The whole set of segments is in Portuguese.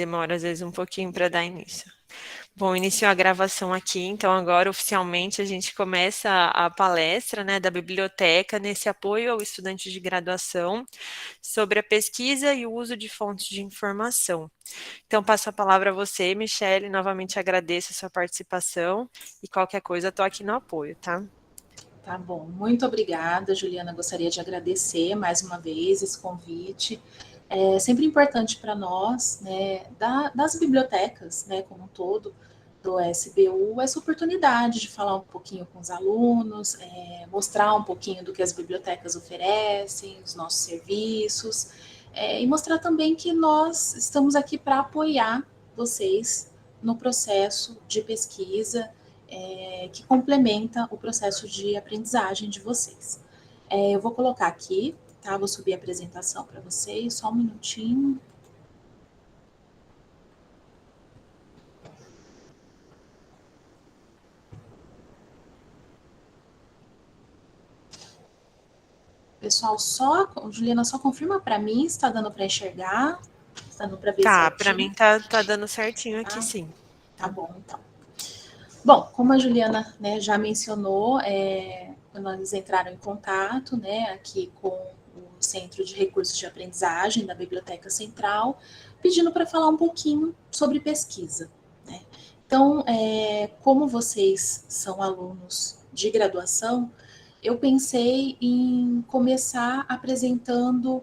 demora às vezes um pouquinho para dar início. Bom, iniciou a gravação aqui, então agora oficialmente a gente começa a palestra, né, da biblioteca nesse apoio ao estudante de graduação sobre a pesquisa e o uso de fontes de informação. Então passo a palavra a você, Michele, novamente agradeço a sua participação e qualquer coisa estou aqui no apoio, tá? Tá bom, muito obrigada, Juliana. Gostaria de agradecer mais uma vez esse convite. É sempre importante para nós, né, das bibliotecas, né, como um todo, do SBU, essa oportunidade de falar um pouquinho com os alunos, mostrar um pouquinho do que as bibliotecas oferecem, os nossos serviços, e mostrar também que nós estamos aqui para apoiar vocês no processo de pesquisa, que complementa o processo de aprendizagem de vocês. Eu vou colocar aqui, tá? Vou subir a apresentação para vocês, só um minutinho. Pessoal, Juliana, só confirma para mim se está dando para enxergar, está dando para ver Tá, para certinho. mim tá dando certinho aqui, Tá? sim. Tá bom, então. Bom, como a Juliana, né, já mencionou, quando eles entraram em contato, né, aqui com o Centro de Recursos de Aprendizagem da Biblioteca Central, pedindo para falar um pouquinho sobre pesquisa, né? Então, como vocês são alunos de graduação, eu pensei em começar apresentando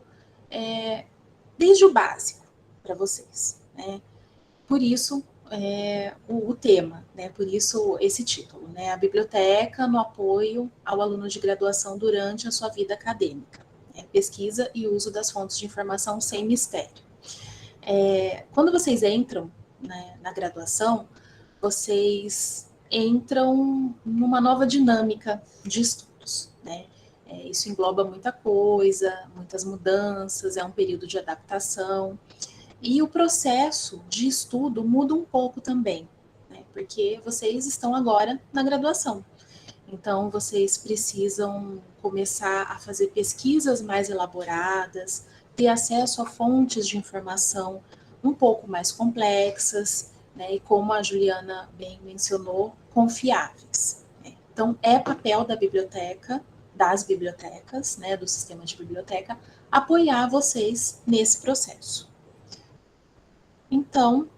desde o básico para vocês, né? Por isso, o tema, né? Por isso esse título, né? A biblioteca no apoio ao aluno de graduação durante a sua vida acadêmica. Né? Pesquisa e uso das fontes de informação sem mistério. Quando vocês entram, né, na graduação, vocês entram numa nova dinâmica de estudos, né? Isso engloba muita coisa, muitas mudanças, é um período de adaptação. E o processo de estudo muda um pouco também, né? Porque vocês estão agora na graduação. Então, vocês precisam começar a fazer pesquisas mais elaboradas, ter acesso a fontes de informação um pouco mais complexas, né? E como a Juliana bem mencionou, confiáveis. Né? Então, é papel da biblioteca, das bibliotecas, né? Do sistema de biblioteca, apoiar vocês nesse processo. Então,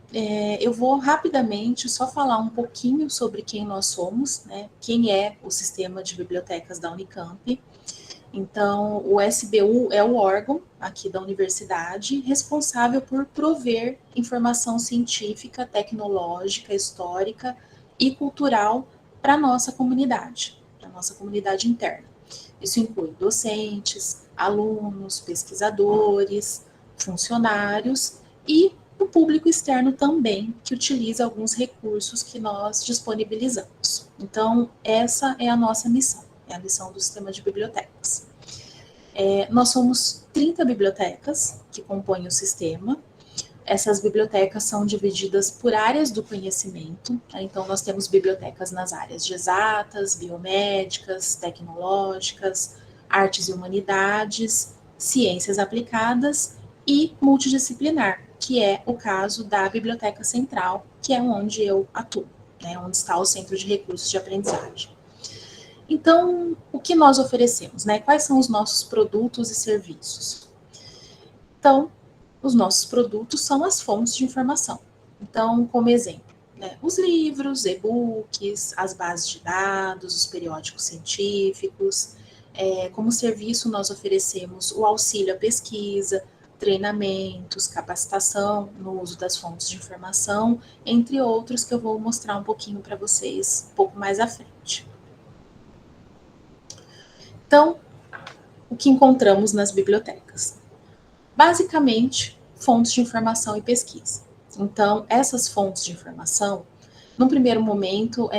eu vou rapidamente só falar um pouquinho sobre quem nós somos, né? Quem é o sistema de bibliotecas da Unicamp. Então, o SBU é o órgão aqui da universidade responsável por prover informação científica, tecnológica, histórica e cultural para a nossa comunidade interna. Isso inclui docentes, alunos, pesquisadores, funcionários e o público externo também, que utiliza alguns recursos que nós disponibilizamos. Então, essa é a nossa missão, é a missão do sistema de bibliotecas. Nós somos 30 bibliotecas que compõem o sistema. Essas bibliotecas são divididas por áreas do conhecimento. Tá? Então, nós temos bibliotecas nas áreas de exatas, biomédicas, tecnológicas, artes e humanidades, ciências aplicadas e multidisciplinar, que é o caso da Biblioteca Central, que é onde eu atuo, né? Onde está o Centro de Recursos de Aprendizagem. Então, o que nós oferecemos, né? Quais são os nossos produtos e serviços? Então, os nossos produtos são as fontes de informação. Então, como exemplo, né, os livros, e-books, as bases de dados, os periódicos científicos. Como serviço, nós oferecemos o auxílio à pesquisa, treinamentos, capacitação no uso das fontes de informação, entre outros que eu vou mostrar um pouquinho para vocês um pouco mais à frente. Então, o que encontramos nas bibliotecas? Basicamente, fontes de informação e pesquisa. Então, essas fontes de informação, no primeiro momento,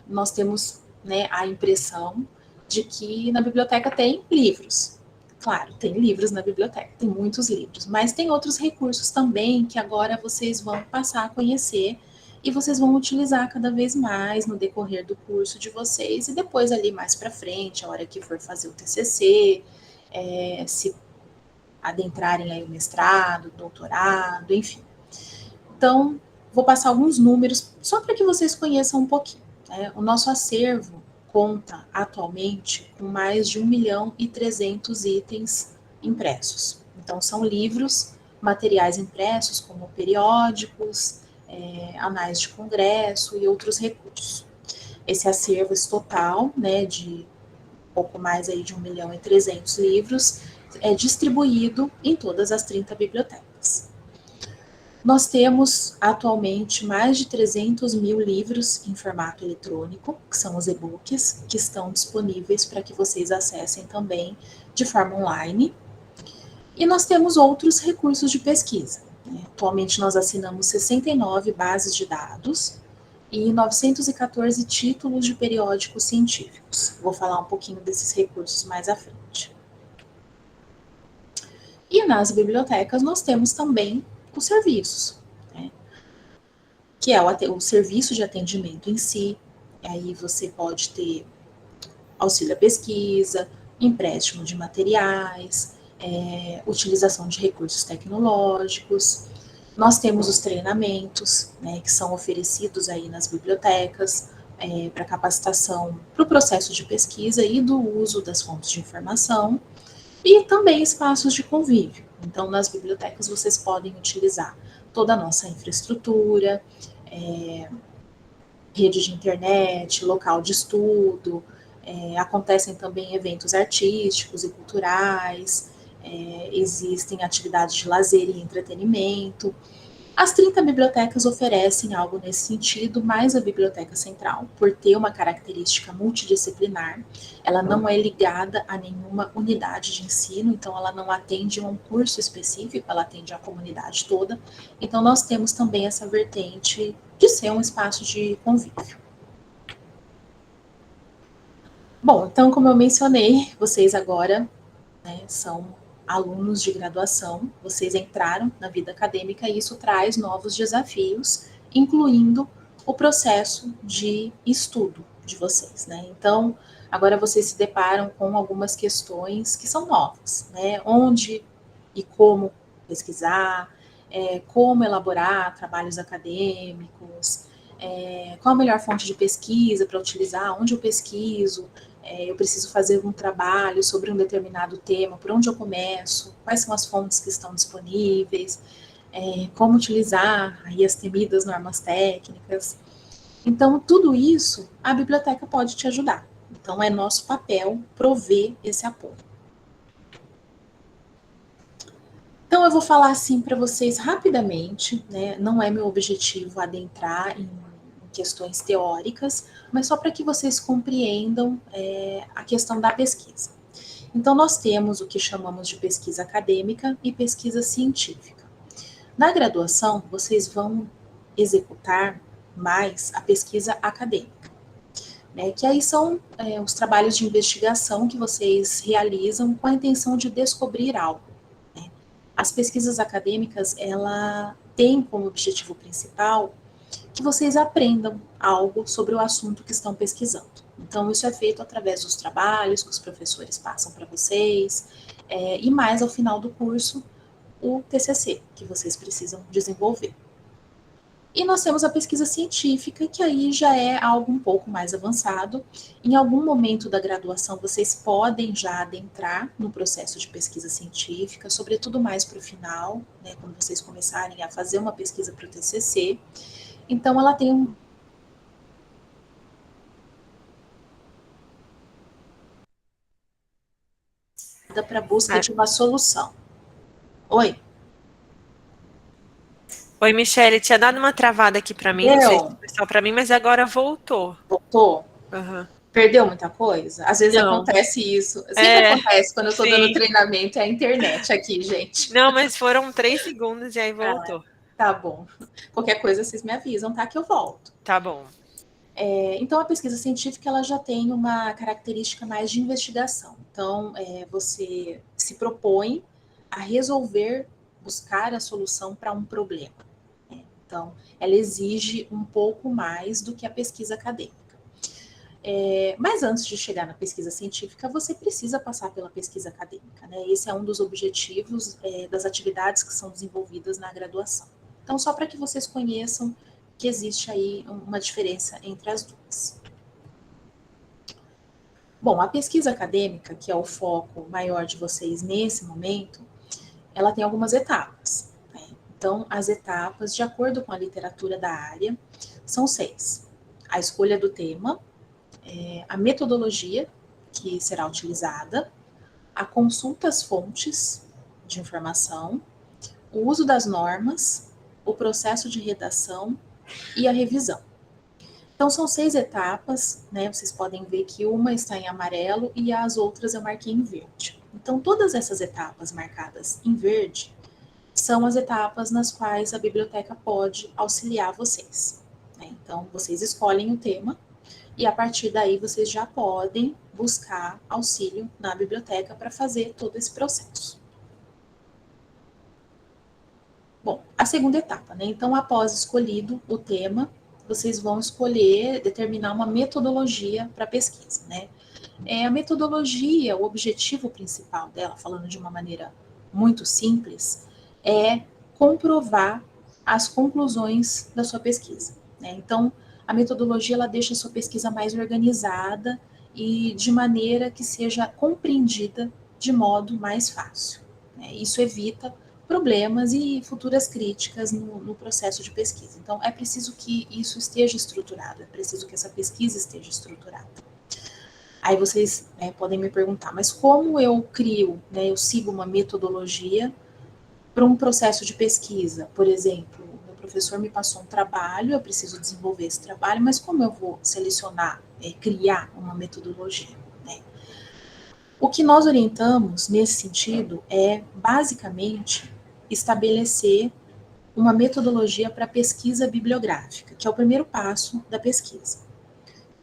nós temos, né, a impressão de que na biblioteca tem livros. Claro, tem livros na biblioteca, tem muitos livros, mas tem outros recursos também que agora vocês vão passar a conhecer e vocês vão utilizar cada vez mais no decorrer do curso de vocês e depois ali mais para frente, a hora que for fazer o TCC, se adentrarem aí o mestrado, doutorado, enfim. Então, vou passar alguns números só para que vocês conheçam um pouquinho. Né? O nosso acervo conta atualmente com mais de 1.300.000 itens impressos. Então, são livros, materiais impressos, como periódicos, anais de congresso e outros recursos. Esse acervo esse total, né, de pouco mais aí de 1.300.000 livros, é distribuído em todas as 30 bibliotecas. Nós temos atualmente mais de 300.000 livros em formato eletrônico, que são os e-books, que estão disponíveis para que vocês acessem também de forma online. E nós temos outros recursos de pesquisa. Né? Atualmente nós assinamos 69 bases de dados e 914 títulos de periódicos científicos. Vou falar um pouquinho desses recursos mais à frente. E nas bibliotecas nós temos também os serviços, né? Que é o serviço de atendimento em si. Aí você pode ter auxílio à pesquisa, empréstimo de materiais, utilização de recursos tecnológicos. Nós temos os treinamentos, né, que são oferecidos aí nas bibliotecas para capacitação para o processo de pesquisa e do uso das fontes de informação, e também espaços de convívio. Então, nas bibliotecas vocês podem utilizar toda a nossa infraestrutura, rede de internet, local de estudo, acontecem também eventos artísticos e culturais, existem atividades de lazer e entretenimento. As 30 bibliotecas oferecem algo nesse sentido, mais a Biblioteca Central, por ter uma característica multidisciplinar, ela não é ligada a nenhuma unidade de ensino, então ela não atende a um curso específico, ela atende a comunidade toda. Então nós temos também essa vertente de ser um espaço de convívio. Bom, então como eu mencionei, vocês agora, né, são alunos de graduação, vocês entraram na vida acadêmica e isso traz novos desafios, incluindo o processo de estudo de vocês, né? Então, agora vocês se deparam com algumas questões que são novas, né? Onde e como pesquisar, como elaborar trabalhos acadêmicos, qual a melhor fonte de pesquisa para utilizar, onde eu pesquiso, eu preciso fazer um trabalho sobre um determinado tema, por onde eu começo, quais são as fontes que estão disponíveis, como utilizar aí as temidas normas técnicas. Então, tudo isso a biblioteca pode te ajudar. Então, é nosso papel prover esse apoio. Então, eu vou falar assim para vocês rapidamente, né? Não é meu objetivo adentrar em questões teóricas, mas só para que vocês compreendam a questão da pesquisa. Então, nós temos o que chamamos de pesquisa acadêmica e pesquisa científica. Na graduação, vocês vão executar mais a pesquisa acadêmica, né, que aí são os trabalhos de investigação que vocês realizam com a intenção de descobrir algo. Né. As pesquisas acadêmicas, ela tem como objetivo principal que vocês aprendam algo sobre o assunto que estão pesquisando. Então, isso é feito através dos trabalhos que os professores passam para vocês, e mais ao final do curso, o TCC, que vocês precisam desenvolver. E nós temos a pesquisa científica, que aí já é algo um pouco mais avançado. Em algum momento da graduação, vocês podem já adentrar no processo de pesquisa científica, sobretudo mais para o final, né, quando vocês começarem a fazer uma pesquisa para o TCC. Então, ela tem para a busca de uma solução. Oi? Oi, Michele, tinha dado uma travada aqui para mim, não sei se foi só para mim, mas agora voltou. Voltou? Uhum. Perdeu muita coisa? Às vezes não. Acontece isso. Sempre acontece quando eu estou dando treinamento, é a internet aqui, gente. Não, mas foram 3 segundos e aí voltou. Tá bom. Qualquer coisa vocês me avisam, tá? Que eu volto. Tá bom. Então, a pesquisa científica ela já tem uma característica mais de investigação. Então, você se propõe a resolver, buscar a solução para um problema. Né? Então, ela exige um pouco mais do que a pesquisa acadêmica. Mas antes de chegar na pesquisa científica, você precisa passar pela pesquisa acadêmica. Né? Esse é um dos objetivos das atividades que são desenvolvidas na graduação. Então, só para que vocês conheçam que existe aí uma diferença entre as duas. Bom, a pesquisa acadêmica, que é o foco maior de vocês nesse momento, ela tem algumas etapas, né? Então, as etapas, de acordo com a literatura da área, são 6. A escolha do tema, a metodologia que será utilizada, a consulta às fontes de informação, o uso das normas, o processo de redação e a revisão. Então, são 6 etapas, né? Vocês podem ver que uma está em amarelo e as outras eu marquei em verde. Então, todas essas etapas marcadas em verde são as etapas nas quais a biblioteca pode auxiliar vocês, né? Então, vocês escolhem o tema e a partir daí vocês já podem buscar auxílio na biblioteca para fazer todo esse processo. Bom, a segunda etapa, né? Então, após escolhido o tema, vocês vão escolher, determinar uma metodologia para pesquisa, né? A metodologia, o objetivo principal dela, falando de uma maneira muito simples, é comprovar as conclusões da sua pesquisa, né? Então, a metodologia, ela deixa a sua pesquisa mais organizada e de maneira que seja compreendida de modo mais fácil, né? Isso evita problemas e futuras críticas no processo de pesquisa. Então, é preciso que isso esteja estruturado, é preciso que essa pesquisa esteja estruturada. Aí vocês, né, podem me perguntar, mas como eu crio, né, eu sigo uma metodologia para um processo de pesquisa? Por exemplo, o meu professor me passou um trabalho, eu preciso desenvolver esse trabalho, mas como eu vou selecionar, criar uma metodologia, né? O que nós orientamos nesse sentido é, basicamente, estabelecer uma metodologia para pesquisa bibliográfica, que é o primeiro passo da pesquisa.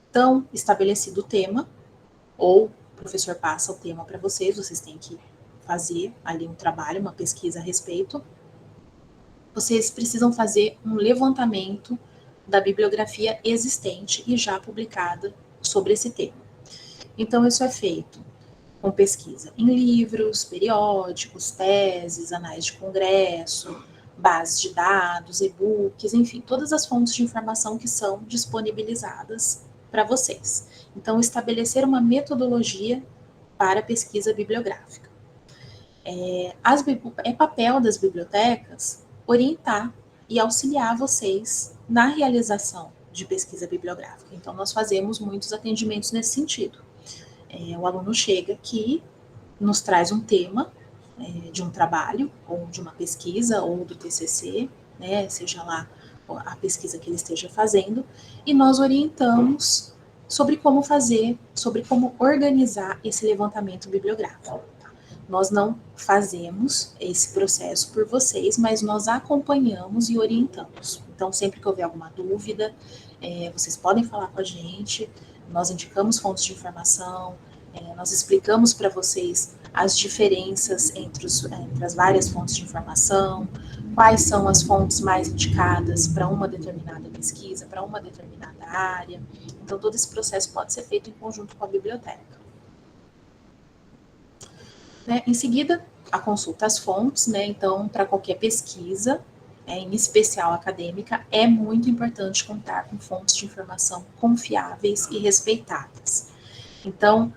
Então, estabelecido o tema, ou o professor passa o tema para vocês, vocês têm que fazer ali um trabalho, uma pesquisa a respeito. Vocês precisam fazer um levantamento da bibliografia existente e já publicada sobre esse tema. Então, isso é feito com pesquisa em livros, periódicos, teses, anais de congresso, bases de dados, e-books, enfim, todas as fontes de informação que são disponibilizadas para vocês. Então, estabelecer uma metodologia para a pesquisa bibliográfica. É papel das bibliotecas orientar e auxiliar vocês na realização de pesquisa bibliográfica. Então, nós fazemos muitos atendimentos nesse sentido. O aluno chega aqui, nos traz um tema de um trabalho, ou de uma pesquisa, ou do TCC, né, seja lá a pesquisa que ele esteja fazendo, e nós orientamos sobre como fazer, sobre como organizar esse levantamento bibliográfico. Nós não fazemos esse processo por vocês, mas nós acompanhamos e orientamos. Então, sempre que houver alguma dúvida, vocês podem falar com a gente, nós indicamos fontes de informação, nós explicamos para vocês as diferenças entre as várias fontes de informação, quais são as fontes mais indicadas para uma determinada pesquisa, para uma determinada área. Então, todo esse processo pode ser feito em conjunto com a biblioteca. Em seguida, a consulta às fontes, né? Então, para qualquer pesquisa, em especial acadêmica, é muito importante contar com fontes de informação confiáveis e respeitadas. Então,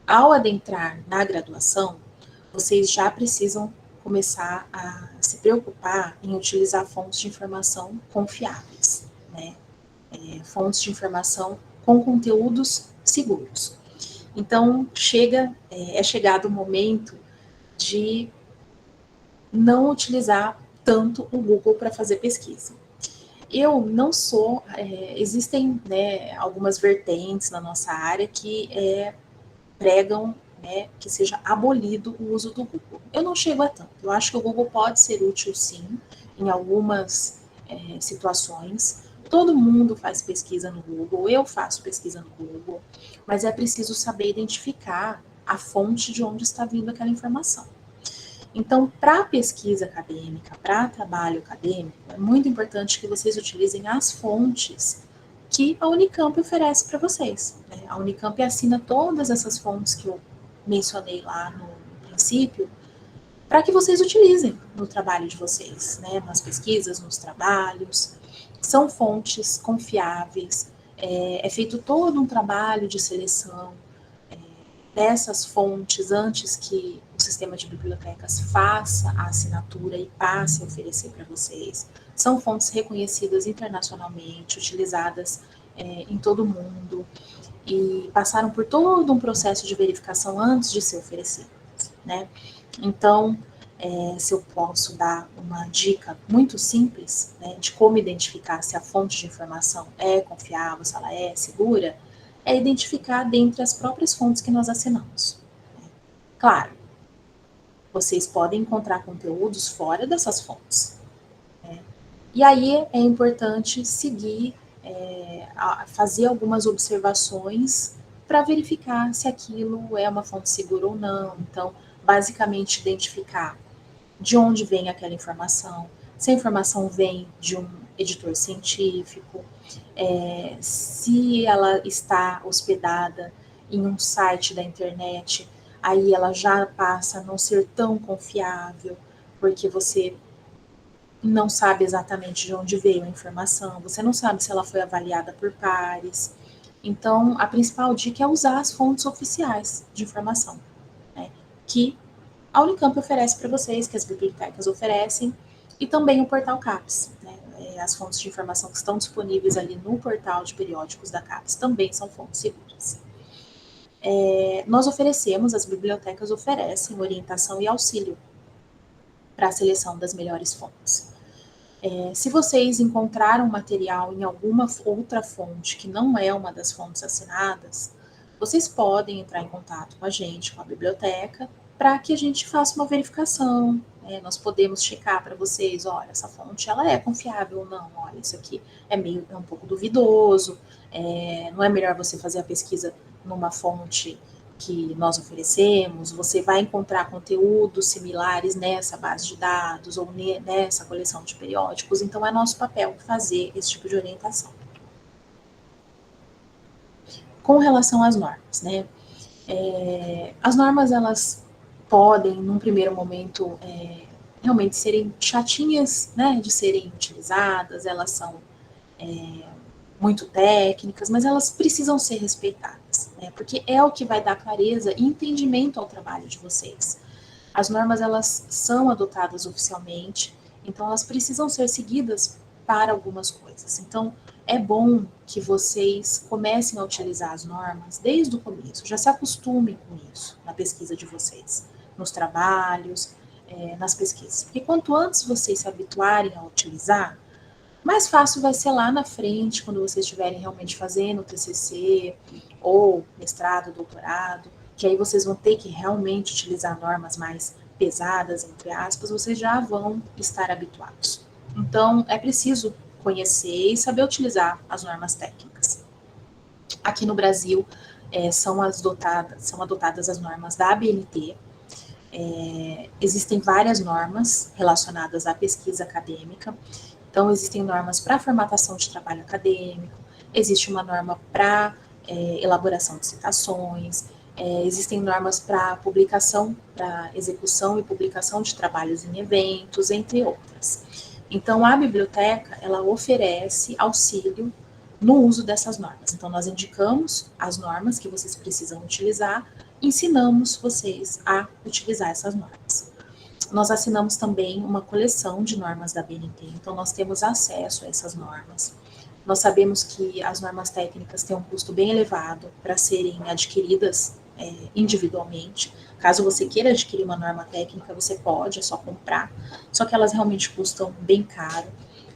ao adentrar na graduação, vocês já precisam começar a se preocupar em utilizar fontes de informação confiáveis, né? Fontes de informação com conteúdos seguros. Então, é chegado o momento de não utilizar tanto o Google para fazer pesquisa. Eu não sou, existem, né, algumas vertentes na nossa área que pregam, né, que seja abolido o uso do Google. Eu não chego a tanto. Eu acho que o Google pode ser útil, sim, em algumas situações. Todo mundo faz pesquisa no Google, eu faço pesquisa no Google, mas é preciso saber identificar a fonte de onde está vindo aquela informação. Então, para pesquisa acadêmica, para trabalho acadêmico, é muito importante que vocês utilizem as fontes que a Unicamp oferece para vocês, né? A Unicamp assina todas essas fontes que eu mencionei lá no princípio, para que vocês utilizem no trabalho de vocês, né? Nas pesquisas, nos trabalhos. São fontes confiáveis, é feito todo um trabalho de seleção dessas fontes antes que o sistema de bibliotecas faça a assinatura e passe a oferecer para vocês. São fontes reconhecidas internacionalmente, utilizadas em todo o mundo e passaram por todo um processo de verificação antes de ser oferecidas, né? Então, se eu posso dar uma dica muito simples, né, de como identificar se a fonte de informação é confiável, se ela é segura, é identificar dentre as próprias fontes que nós assinamos. Claro, vocês podem encontrar conteúdos fora dessas fontes, né? E aí é importante seguir, fazer algumas observações para verificar se aquilo é uma fonte segura ou não. Então, basicamente, identificar de onde vem aquela informação, se a informação vem de um editor científico, se ela está hospedada em um site da internet, aí ela já passa a não ser tão confiável, porque você não sabe exatamente de onde veio a informação, você não sabe se ela foi avaliada por pares. Então, a principal dica é usar as fontes oficiais de informação, né, que a Unicamp oferece para vocês, que as bibliotecas oferecem, e também o portal CAPES, né? As fontes de informação que estão disponíveis ali no portal de periódicos da CAPES também são fontes seguras. Nós oferecemos, as bibliotecas oferecem orientação e auxílio para a seleção das melhores fontes. Se vocês encontraram material em alguma outra fonte que não é uma das fontes assinadas, vocês podem entrar em contato com a gente, com a biblioteca, para que a gente faça uma verificação. Nós podemos checar para vocês, olha, essa fonte ela é confiável ou não, olha, isso aqui é um pouco duvidoso, não é melhor você fazer a pesquisa numa fonte que nós oferecemos, você vai encontrar conteúdos similares nessa base de dados ou nessa coleção de periódicos, então é nosso papel fazer esse tipo de orientação. Com relação às normas, né? As normas, elas podem, num primeiro momento, realmente serem chatinhas, né, de serem utilizadas, elas são muito técnicas, mas elas precisam ser respeitadas, né, porque é o que vai dar clareza e entendimento ao trabalho de vocês. As normas, elas são adotadas oficialmente, então elas precisam ser seguidas para algumas coisas. Então, é bom que vocês comecem a utilizar as normas desde o começo, já se acostumem com isso na pesquisa de vocês, nos trabalhos, nas pesquisas. Porque quanto antes vocês se habituarem a utilizar, mais fácil vai ser lá na frente, quando vocês estiverem realmente fazendo o TCC, ou mestrado, doutorado, que aí vocês vão ter que realmente utilizar normas mais pesadas, entre aspas, vocês já vão estar habituados. Então, é preciso conhecer e saber utilizar as normas técnicas. Aqui no Brasil, são adotadas as normas da ABNT. Existem várias normas relacionadas à pesquisa acadêmica. Então, existem normas para formatação de trabalho acadêmico, existe uma norma para elaboração de citações, existem normas para publicação, para execução e publicação de trabalhos em eventos, entre outras. Então, a biblioteca, ela oferece auxílio no uso dessas normas. Então, nós indicamos as normas que vocês precisam utilizar, ensinamos vocês a utilizar essas normas. Nós assinamos também uma coleção de normas da BNT, então nós temos acesso a essas normas. Nós sabemos que as normas técnicas têm um custo bem elevado para serem adquiridas individualmente. Caso você queira adquirir uma norma técnica, você pode, é só comprar, só que elas realmente custam bem caro.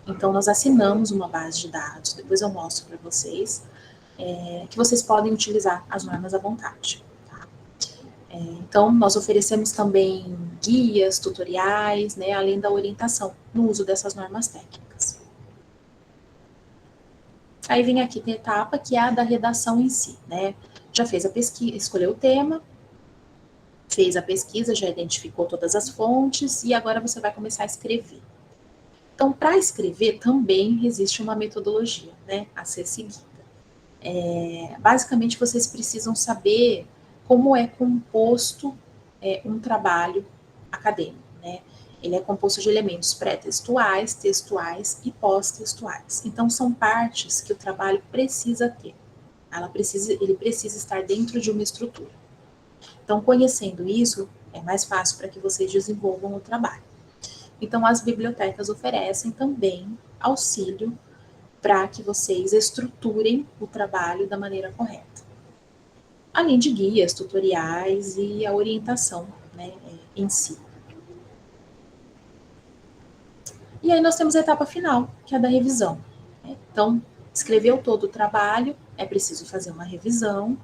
Então, nós assinamos uma base de dados, depois eu mostro para vocês, que vocês podem utilizar as normas à vontade. Tá? Então, nós oferecemos também guias, tutoriais, né, além da orientação no uso dessas normas técnicas. Aí vem aqui a etapa que é a da redação em si, né? Já fez a pesquisa, escolheu o tema, fez a pesquisa, já identificou todas as fontes e agora você vai começar a escrever. Então, para escrever também existe uma metodologia, né, a ser seguida. Basicamente, vocês precisam saber como é composto um trabalho acadêmico. né? Ele é composto de elementos pré-textuais, textuais e pós-textuais. Então, são partes que o trabalho precisa ter. Ele precisa estar dentro de uma estrutura. Então, conhecendo isso, é mais fácil para que vocês desenvolvam o trabalho. Então, as bibliotecas oferecem também auxílio para que vocês estruturem o trabalho da maneira correta. Além de guias, tutoriais e a orientação, né, em si. E aí nós temos a etapa final, que é a da revisão. Então, escreveu todo o trabalho, é preciso fazer uma revisão,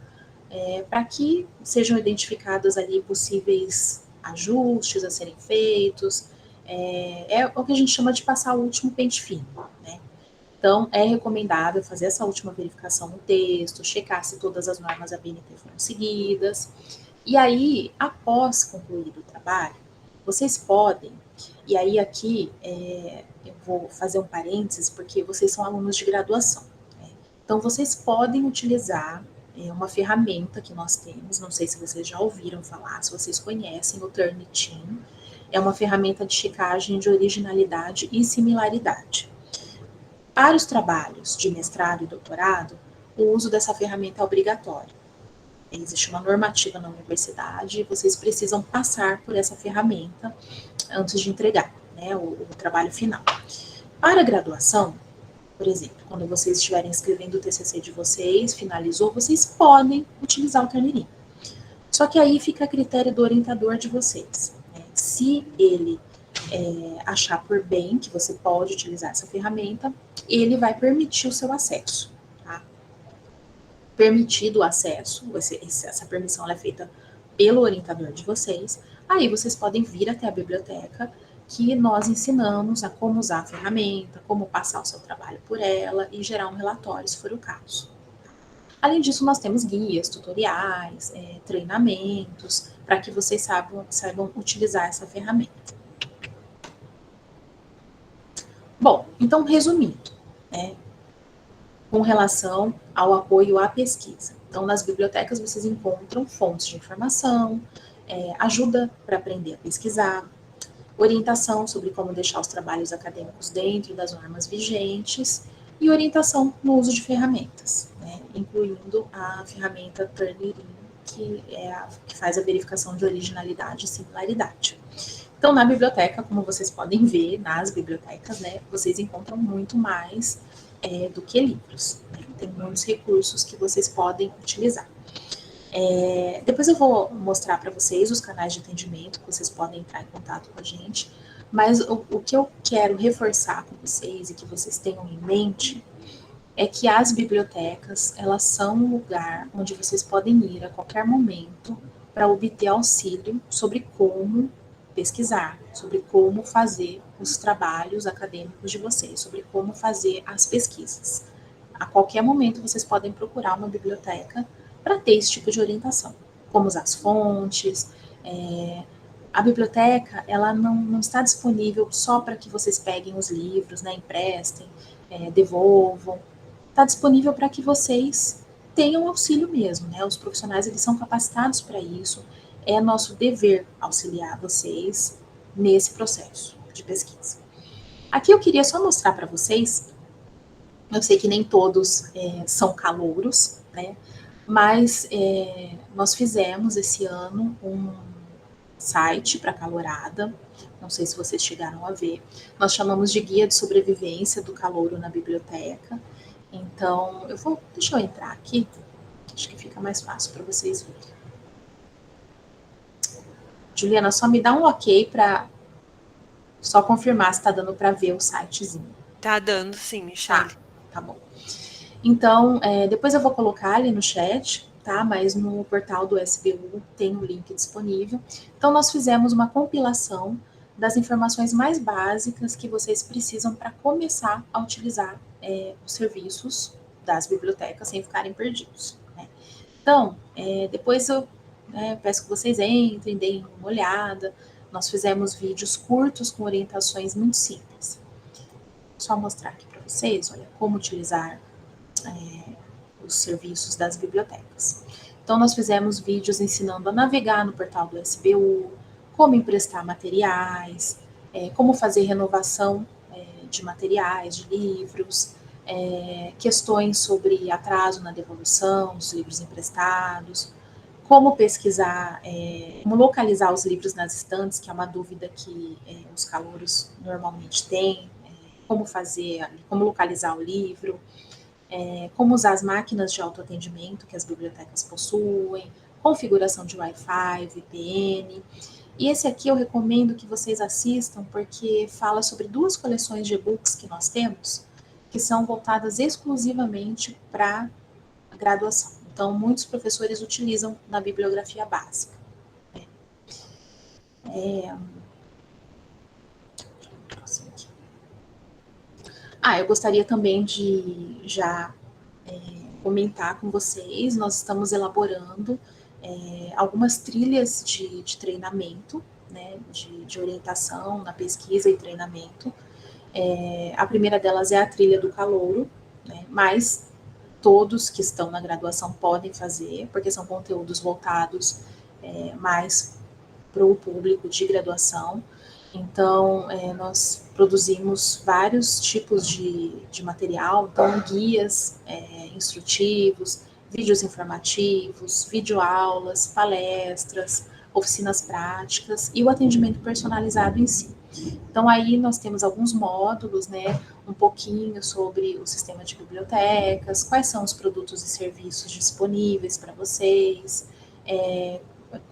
para que sejam identificados ali possíveis ajustes a serem feitos. É o que a gente chama de passar o último pente fino, né? Então, é recomendável fazer essa última verificação no texto, checar se todas as normas da BNT foram seguidas. E aí, após concluído o trabalho, vocês podem, e aí aqui eu vou fazer um parênteses, porque vocês são alunos de graduação, né? Então, vocês podem utilizar uma ferramenta que nós temos, não sei se vocês já ouviram falar, se vocês conhecem, o Turnitin. É uma ferramenta de checagem de originalidade e similaridade. Para os trabalhos de mestrado e doutorado, o uso dessa ferramenta é obrigatório. Existe uma normativa na universidade e vocês precisam passar por essa ferramenta antes de entregar, né, o trabalho final. Para a graduação, por exemplo, quando vocês estiverem escrevendo o TCC de vocês, finalizou, vocês podem utilizar o Turnitin. Só que aí fica a critério do orientador de vocês, né? Se ele achar por bem que você pode utilizar essa ferramenta, ele vai permitir o seu acesso. Tá? Permitido o acesso, essa permissão ela é feita pelo orientador de vocês, aí vocês podem vir até a biblioteca, que nós ensinamos a como usar a ferramenta, como passar o seu trabalho por ela e gerar um relatório, se for o caso. Além disso, nós temos guias, tutoriais, treinamentos, para que vocês saibam utilizar essa ferramenta. Bom, então, resumindo, né, com relação ao apoio à pesquisa. Então, nas bibliotecas vocês encontram fontes de informação, ajuda para aprender a pesquisar, orientação sobre como deixar os trabalhos acadêmicos dentro das normas vigentes e orientação no uso de ferramentas, né, incluindo a ferramenta Turnitin, que faz a verificação de originalidade e similaridade. Então, na biblioteca, como vocês podem ver, nas bibliotecas, né, vocês encontram muito mais do que livros, né? Tem muitos recursos que vocês podem utilizar. Depois eu vou mostrar para vocês os canais de atendimento que vocês podem entrar em contato com a gente, mas o que eu quero reforçar com vocês e que vocês tenham em mente é que as bibliotecas, elas são um lugar onde vocês podem ir a qualquer momento para obter auxílio sobre como pesquisar, sobre como fazer os trabalhos acadêmicos de vocês, sobre como fazer as pesquisas. A qualquer momento vocês podem procurar uma biblioteca para ter esse tipo de orientação, como usar as fontes. A biblioteca, ela não está disponível só para que vocês peguem os livros, né, emprestem, devolvam. Está disponível para que vocês tenham auxílio mesmo, né? Os profissionais, eles são capacitados para isso. É nosso dever auxiliar vocês nesse processo de pesquisa. Aqui eu queria só mostrar para vocês, eu sei que nem todos são calouros, né? Mas nós fizemos esse ano um site para calourada, não sei se vocês chegaram a ver, nós chamamos de Guia de Sobrevivência do Calouro na Biblioteca. Então, deixa eu entrar aqui, acho que fica mais fácil para vocês verem. Juliana, só me dá um ok para só confirmar se está dando para ver o sitezinho. Tá dando sim, Michele. Tá bom. Então, depois eu vou colocar ali no chat, tá? Mas no portal do SBU tem um link disponível. Então, nós fizemos uma compilação das informações mais básicas que vocês precisam para começar a utilizar os serviços das bibliotecas sem ficarem perdidos, né? Então, depois eu peço que vocês entrem, deem uma olhada. Nós fizemos vídeos curtos com orientações muito simples. Só mostrar aqui para vocês, olha, como utilizar os serviços das bibliotecas. Então, nós fizemos vídeos ensinando a navegar no portal do SBU, como emprestar materiais, como fazer renovação de materiais, de livros, questões sobre atraso na devolução dos livros emprestados, como pesquisar, como localizar os livros nas estantes, que é uma dúvida que os calouros normalmente têm, como fazer, como localizar o livro, como usar as máquinas de autoatendimento que as bibliotecas possuem, configuração de Wi-Fi, VPN. E esse aqui eu recomendo que vocês assistam, porque fala sobre 2 coleções de e-books que nós temos, que são voltadas exclusivamente para a graduação. Então, muitos professores utilizam na bibliografia básica. Eu gostaria também de já comentar com vocês, nós estamos elaborando algumas trilhas de treinamento, né, de orientação na pesquisa e treinamento. A primeira delas é a trilha do calouro, né, mas todos que estão na graduação podem fazer, porque são conteúdos voltados mais para o público de graduação. Então, nós produzimos vários tipos de material, então guias instrutivos, vídeos informativos, videoaulas, palestras, oficinas práticas e o atendimento personalizado em si. Então, aí nós temos alguns módulos, né, um pouquinho sobre o sistema de bibliotecas, quais são os produtos e serviços disponíveis para vocês,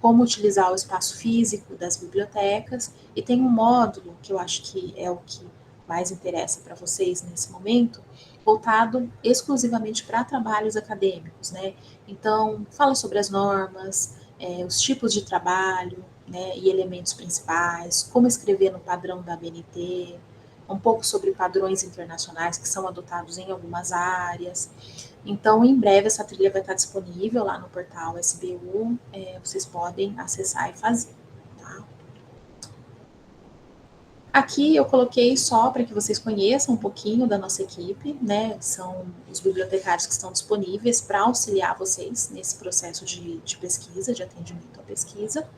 como utilizar o espaço físico das bibliotecas, e tem um módulo, que eu acho que é o que mais interessa para vocês nesse momento, voltado exclusivamente para trabalhos acadêmicos, né? Então, fala sobre as normas, os tipos de trabalho, né, e elementos principais, como escrever no padrão da ABNT, um pouco sobre padrões internacionais que são adotados em algumas áreas. Então, em breve, essa trilha vai estar disponível lá no portal SBU, vocês podem acessar e fazer. Tá? Aqui eu coloquei só para que vocês conheçam um pouquinho da nossa equipe, né? São os bibliotecários que estão disponíveis para auxiliar vocês nesse processo de pesquisa, de atendimento à pesquisa.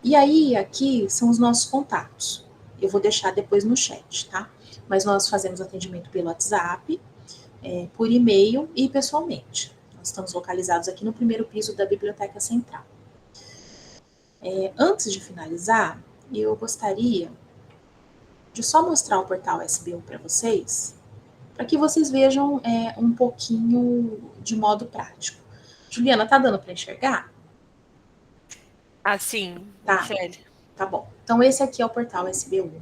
E aí, aqui são os nossos contatos. Eu vou deixar depois no chat, tá? Mas nós fazemos atendimento pelo WhatsApp, por e-mail e pessoalmente. Nós estamos localizados aqui no primeiro piso da Biblioteca Central. Antes de finalizar, eu gostaria de só mostrar o portal SBU para vocês, para que vocês vejam um pouquinho de modo prático. Juliana, tá dando para enxergar? Assim, Tá. Michele. Tá bom. Então, esse aqui é o portal SBU.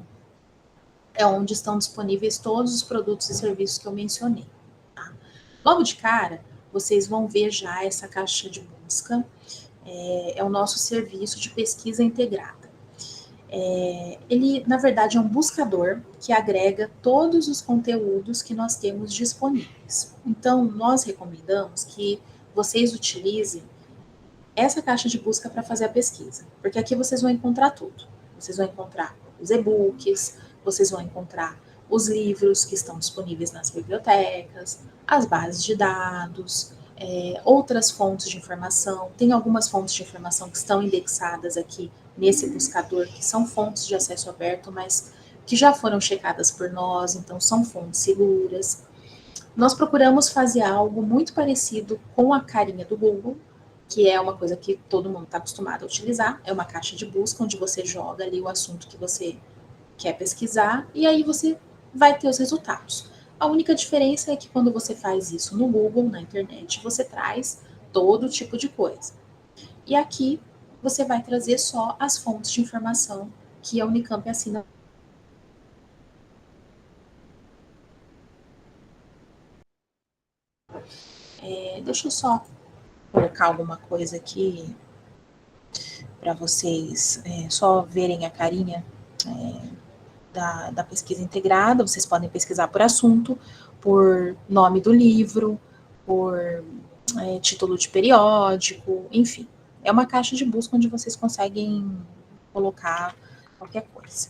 É onde estão disponíveis todos os produtos e serviços que eu mencionei. Tá? Logo de cara, vocês vão ver já essa caixa de busca. É o nosso serviço de pesquisa integrada. Ele, na verdade, é um buscador que agrega todos os conteúdos que nós temos disponíveis. Então, nós recomendamos que vocês utilizem essa caixa de busca para fazer a pesquisa, porque aqui vocês vão encontrar tudo. Vocês vão encontrar os e-books, vocês vão encontrar os livros que estão disponíveis nas bibliotecas, as bases de dados, outras fontes de informação. Tem algumas fontes de informação que estão indexadas aqui nesse buscador, que são fontes de acesso aberto, mas que já foram checadas por nós, então são fontes seguras. Nós procuramos fazer algo muito parecido com a carinha do Google, que é uma coisa que todo mundo está acostumado a utilizar, é uma caixa de busca onde você joga ali o assunto que você quer pesquisar e aí você vai ter os resultados. A única diferença é que quando você faz isso no Google, na internet, você traz todo tipo de coisa. E aqui você vai trazer só as fontes de informação que a Unicamp assina. Deixa eu só colocar alguma coisa aqui para vocês só verem a carinha da pesquisa integrada. Vocês podem pesquisar por assunto, por nome do livro, por título de periódico, enfim. É uma caixa de busca onde vocês conseguem colocar qualquer coisa.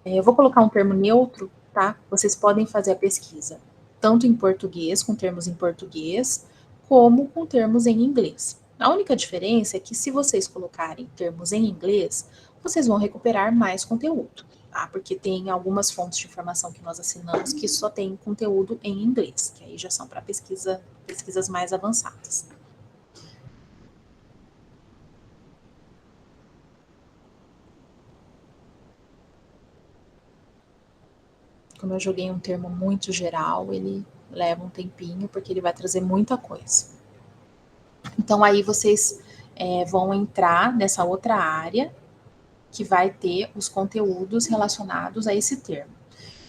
Eu vou colocar um termo neutro, tá? Vocês podem fazer a pesquisa tanto em português, com termos em português, como com termos em inglês. A única diferença é que se vocês colocarem termos em inglês, vocês vão recuperar mais conteúdo, tá? Porque tem algumas fontes de informação que nós assinamos que só tem conteúdo em inglês, que aí já são para pesquisas mais avançadas. Como eu joguei um termo muito geral, ele leva um tempinho, porque ele vai trazer muita coisa. Então, aí vocês vão entrar nessa outra área, que vai ter os conteúdos relacionados a esse termo.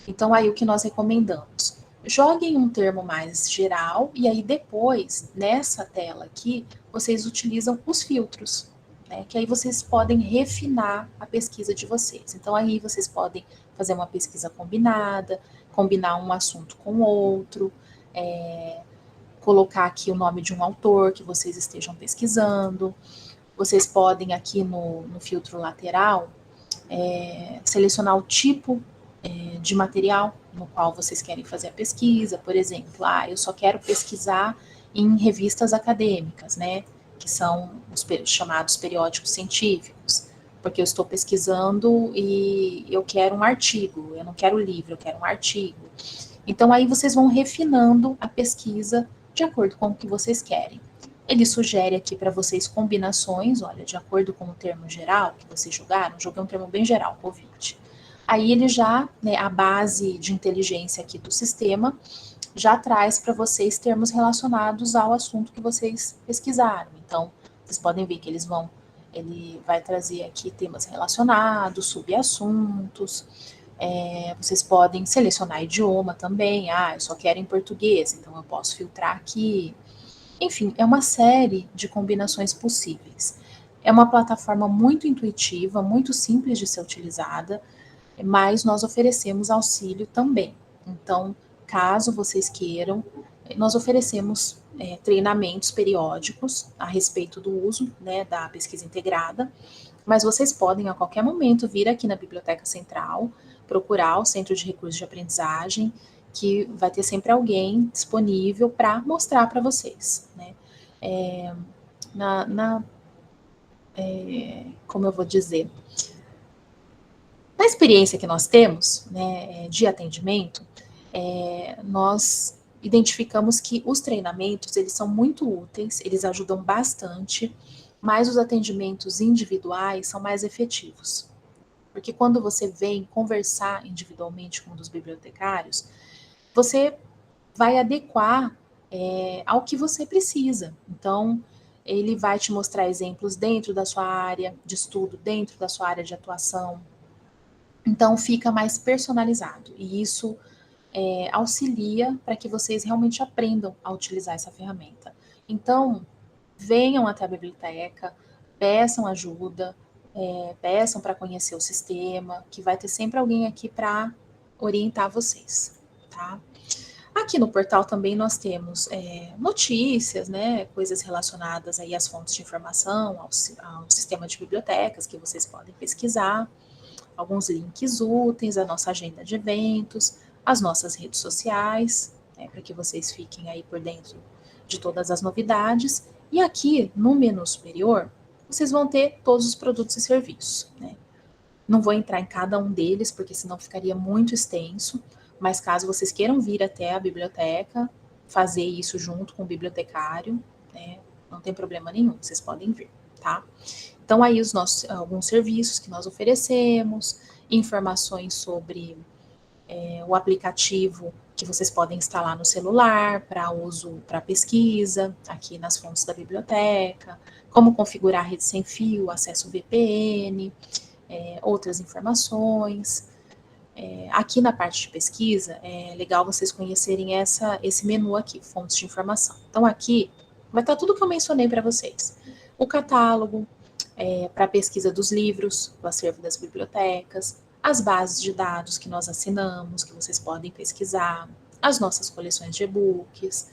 Então, aí o que nós recomendamos? Joguem um termo mais geral, e aí depois, nessa tela aqui, vocês utilizam os filtros, né? Que aí vocês podem refinar a pesquisa de vocês. Então, aí vocês podem fazer uma pesquisa combinada, combinar um assunto com outro, colocar aqui o nome de um autor que vocês estejam pesquisando. Vocês podem aqui no filtro lateral selecionar o tipo de material no qual vocês querem fazer a pesquisa. Por exemplo, eu só quero pesquisar em revistas acadêmicas, né? Que são os chamados periódicos científicos, porque eu estou pesquisando e eu quero um artigo, eu não quero livro, eu quero um artigo. Então, aí vocês vão refinando a pesquisa de acordo com o que vocês querem. Ele sugere aqui para vocês combinações, olha, de acordo com o termo geral que vocês jogaram, joguei um termo bem geral, Covid. Aí ele já, né, a base de inteligência aqui do sistema, já traz para vocês termos relacionados ao assunto que vocês pesquisaram. Então, vocês podem ver que ele vai trazer aqui temas relacionados, subassuntos. Vocês podem selecionar idioma também. Eu só quero em português, então eu posso filtrar aqui. Enfim, é uma série de combinações possíveis. É uma plataforma muito intuitiva, muito simples de ser utilizada, mas nós oferecemos auxílio também. Então, caso vocês queiram, nós oferecemos treinamentos periódicos a respeito do uso, né, da pesquisa integrada, mas vocês podem a qualquer momento vir aqui na Biblioteca Central, procurar o Centro de Recursos de Aprendizagem, que vai ter sempre alguém disponível para mostrar para vocês, né? Como eu vou dizer, na experiência que nós temos, né, de atendimento, nós identificamos que os treinamentos, eles são muito úteis, eles ajudam bastante, mas os atendimentos individuais são mais efetivos. Porque quando você vem conversar individualmente com um dos bibliotecários, você vai adequar ao que você precisa. Então, ele vai te mostrar exemplos dentro da sua área de estudo, dentro da sua área de atuação. Então, fica mais personalizado. E isso auxilia para que vocês realmente aprendam a utilizar essa ferramenta. Então, venham até a biblioteca, peçam ajuda, peçam para conhecer o sistema, que vai ter sempre alguém aqui para orientar vocês, tá? Aqui no portal também nós temos notícias, né, coisas relacionadas aí às fontes de informação, ao sistema de bibliotecas que vocês podem pesquisar, alguns links úteis, a nossa agenda de eventos, as nossas redes sociais, né, para que vocês fiquem aí por dentro de todas as novidades. E aqui no menu superior, vocês vão ter todos os produtos e serviços, né? Não vou entrar em cada um deles, porque senão ficaria muito extenso, mas caso vocês queiram vir até a biblioteca, fazer isso junto com o bibliotecário, né, não tem problema nenhum, vocês podem vir, tá? Então, aí os nossos alguns serviços que nós oferecemos, informações sobre o aplicativo que vocês podem instalar no celular para uso para pesquisa, aqui nas fontes da biblioteca, como configurar a rede sem fio, acesso VPN, outras informações. Aqui na parte de pesquisa, é legal vocês conhecerem esse menu aqui, fontes de informação. Então, aqui vai estar tudo que eu mencionei para vocês. O catálogo, para a pesquisa dos livros, do acervo das bibliotecas, as bases de dados que nós assinamos, que vocês podem pesquisar, as nossas coleções de e-books,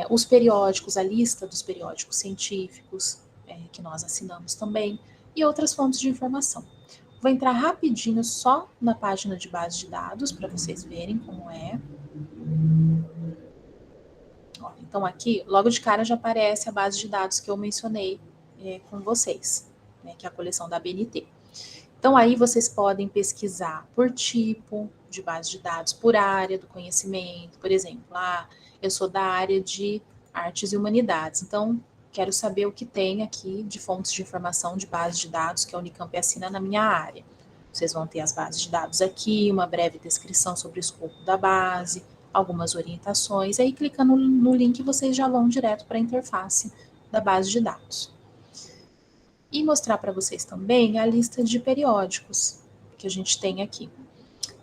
os periódicos, a lista dos periódicos científicos que nós assinamos também, e outras fontes de informação. Vou entrar rapidinho só na página de base de dados para vocês verem como é. Ó, então aqui, logo de cara já aparece a base de dados que eu mencionei com vocês, né, que é a coleção da ABNT. Então aí vocês podem pesquisar por tipo de base de dados, por área do conhecimento, por exemplo, eu sou da área de artes e humanidades, então quero saber o que tem aqui de fontes de informação de base de dados que a Unicamp assina na minha área. Vocês vão ter as bases de dados aqui, uma breve descrição sobre o escopo da base, algumas orientações, aí clicando no link vocês já vão direto para a interface da base de dados. E mostrar para vocês também a lista de periódicos que a gente tem aqui.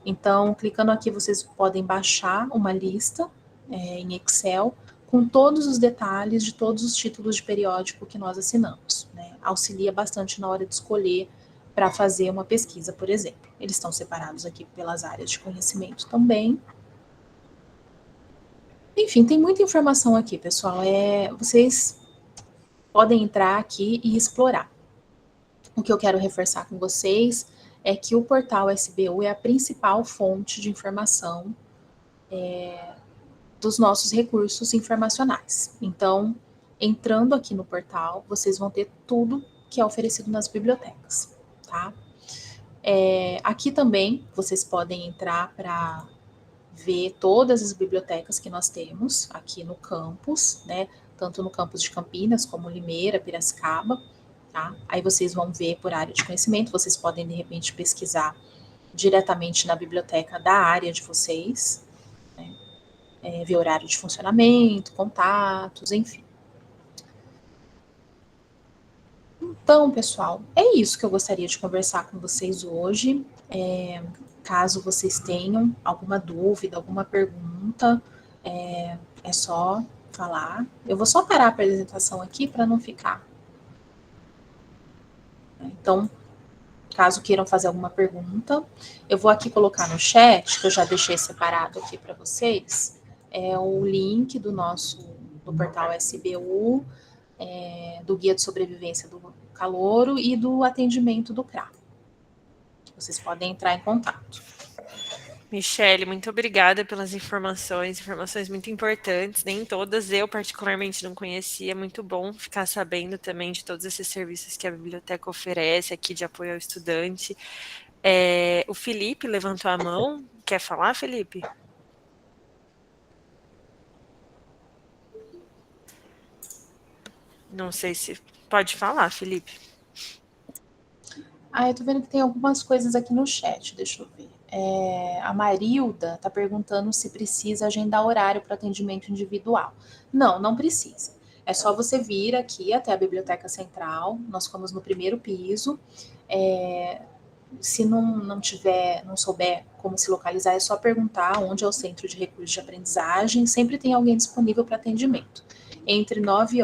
Então, clicando aqui, vocês podem baixar uma lista em Excel com todos os detalhes de todos os títulos de periódico que nós assinamos, né? Auxilia bastante na hora de escolher para fazer uma pesquisa, por exemplo. Eles estão separados aqui pelas áreas de conhecimento também. Enfim, tem muita informação aqui, pessoal. Vocês podem entrar aqui e explorar. O que eu quero reforçar com vocês é que o portal SBU é a principal fonte de informação dos nossos recursos informacionais. Então, entrando aqui no portal, vocês vão ter tudo que é oferecido nas bibliotecas, tá? Aqui também vocês podem entrar para ver todas as bibliotecas que nós temos aqui no campus, né? Tanto no campus de Campinas como Limeira, Piracicaba, tá? Aí vocês vão ver por área de conhecimento, vocês podem de repente pesquisar diretamente na biblioteca da área de vocês, né? Ver horário de funcionamento, contatos, enfim. Então, pessoal, é isso que eu gostaria de conversar com vocês hoje. Caso vocês tenham alguma dúvida, alguma pergunta, é só falar. Eu vou só parar a apresentação aqui para não ficar. Então, caso queiram fazer alguma pergunta, eu vou aqui colocar no chat, que eu já deixei separado aqui para vocês, o link do portal SBU, do Guia de Sobrevivência do Calouro e do atendimento do CRA. Vocês podem entrar em contato. Michele, muito obrigada pelas informações muito importantes, nem todas eu particularmente não conhecia, é muito bom ficar sabendo também de todos esses serviços que a biblioteca oferece aqui de apoio ao estudante. O Felipe levantou a mão, quer falar, Felipe? Não sei se pode falar, Felipe. Eu tô vendo que tem algumas coisas aqui no chat, deixa eu ver. A Marilda tá perguntando se precisa agendar horário para atendimento individual. Não, não precisa. É só você vir aqui até a Biblioteca Central, nós ficamos no primeiro piso. Se não souber como se localizar, é só perguntar onde é o Centro de Recursos de Aprendizagem, sempre tem alguém disponível para atendimento. Entre 9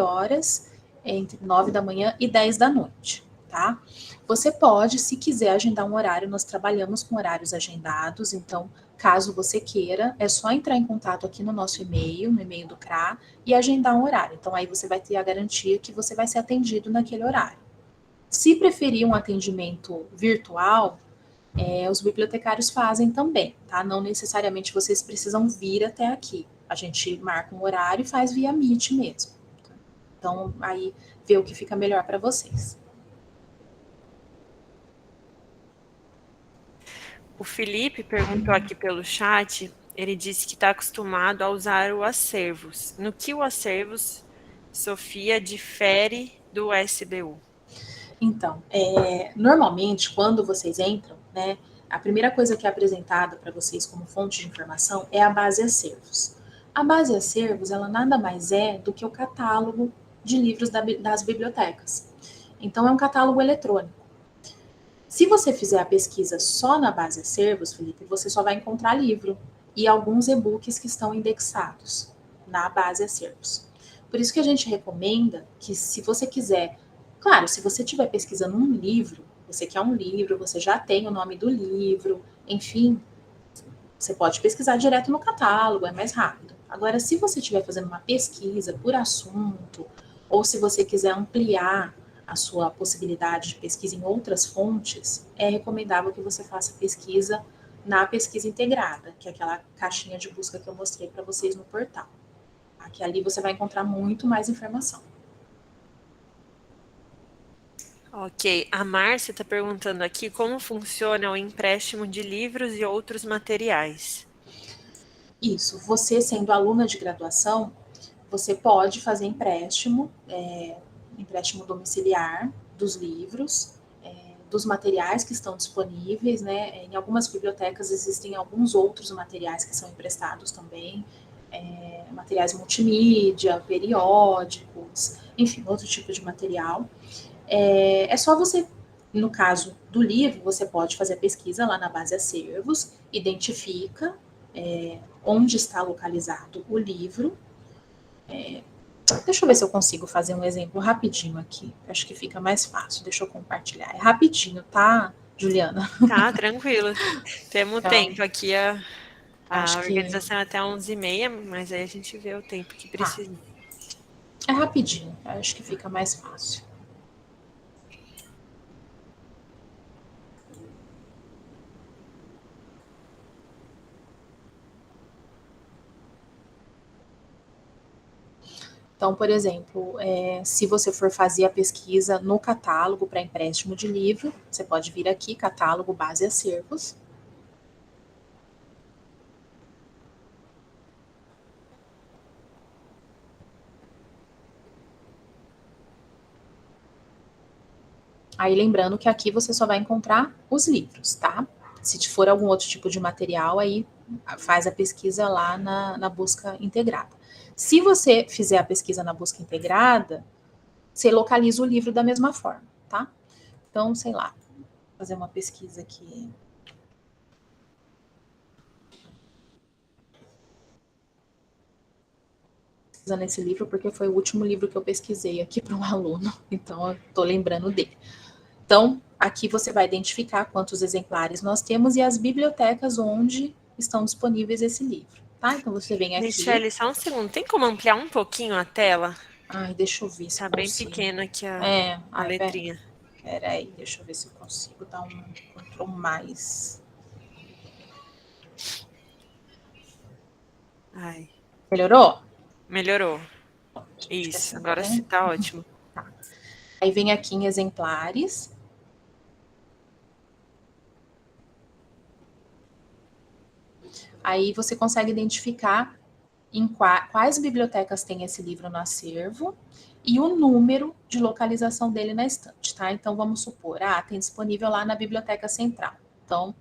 da manhã e 10 da noite, tá? Você pode, se quiser agendar um horário, nós trabalhamos com horários agendados, então, caso você queira, é só entrar em contato aqui no nosso e-mail, no e-mail do CRA, e agendar um horário. Então, aí você vai ter a garantia que você vai ser atendido naquele horário. Se preferir um atendimento virtual, os bibliotecários fazem também, tá? Não necessariamente vocês precisam vir até aqui. A gente marca um horário e faz via Meet mesmo. Então, aí vê o que fica melhor para vocês. O Felipe perguntou aqui pelo chat, ele disse que está acostumado a usar o Acervos. No que o Acervos, Sofia, difere do SBU? Então, normalmente, quando vocês entram, né, a primeira coisa que é apresentada para vocês como fonte de informação é a base acervos. A base acervos, ela nada mais é do que o catálogo de livros das bibliotecas. Então, é um catálogo eletrônico. Se você fizer a pesquisa só na base acervos, Felipe, você só vai encontrar livro e alguns e-books que estão indexados na base acervos. Por isso que a gente recomenda que, se você quiser, claro, se você estiver pesquisando um livro, você quer um livro, você já tem o nome do livro, enfim, você pode pesquisar direto no catálogo, é mais rápido. Agora, se você estiver fazendo uma pesquisa por assunto, ou se você quiser ampliar a sua possibilidade de pesquisa em outras fontes, é recomendável que você faça pesquisa na pesquisa integrada, que é aquela caixinha de busca que eu mostrei para vocês no portal. Tá? Que ali você vai encontrar muito mais informação. Ok, a Márcia está perguntando aqui como funciona o empréstimo de livros e outros materiais. Isso, você sendo aluna de graduação, você pode fazer empréstimo, empréstimo domiciliar dos livros, dos materiais que estão disponíveis, né? Em algumas bibliotecas existem alguns outros materiais que são emprestados também, materiais multimídia, periódicos, enfim, outro tipo de material. É só você, no caso do livro, você pode fazer a pesquisa lá na base acervos, identifica onde está localizado o livro. Deixa eu ver se eu consigo fazer um exemplo rapidinho aqui. Acho que fica mais fácil. Deixa eu compartilhar. É rapidinho, tá, Juliana? Tá, tranquilo. Temos Então, tempo aqui, a acho que organização é até 11h30, mas aí a gente vê o tempo que tá. precisa. É rapidinho. Acho que fica mais fácil. Então, por exemplo, se você for fazer a pesquisa no catálogo para empréstimo de livro, você pode vir aqui, catálogo base acervos. Aí lembrando que aqui você só vai encontrar os livros, tá? Se for algum outro tipo de material, aí faz a pesquisa lá na busca integrada. Se você fizer a pesquisa na busca integrada, você localiza o livro da mesma forma, tá? Então, sei lá, vou fazer uma pesquisa aqui. Pesquisando esse livro porque foi o último livro que eu pesquisei aqui para um aluno, então eu tô lembrando dele. Então, aqui você vai identificar quantos exemplares nós temos e as bibliotecas onde estão disponíveis esse livro, tá? Então você vem aqui. Michele, só um segundo. Tem como ampliar um pouquinho a tela? Ai, deixa eu ver se eu Tá bem consigo. pequeno aqui a letrinha. Peraí, deixa eu ver se eu consigo dar um Ctrl mais. Ai, Melhorou? melhorou. Acho que Isso, assim tá agora sim bem. tá ótimo. Aí vem aqui em exemplares. Aí você consegue identificar em quais bibliotecas tem esse livro no acervo e o número de localização dele na estante, tá? Então vamos supor, tem disponível lá na Biblioteca Central. Então,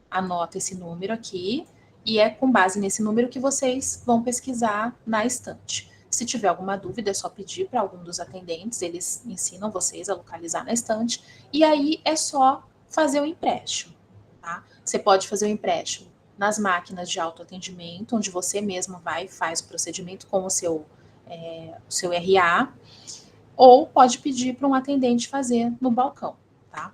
anota esse número aqui e é com base nesse número que vocês vão pesquisar na estante. Se tiver alguma dúvida, é só pedir para algum dos atendentes, eles ensinam vocês a localizar na estante, e aí é só fazer o empréstimo, tá? Você pode fazer o empréstimo nas máquinas de autoatendimento, onde você mesmo vai e faz o procedimento com o seu RA, ou pode pedir para um atendente fazer no balcão, tá?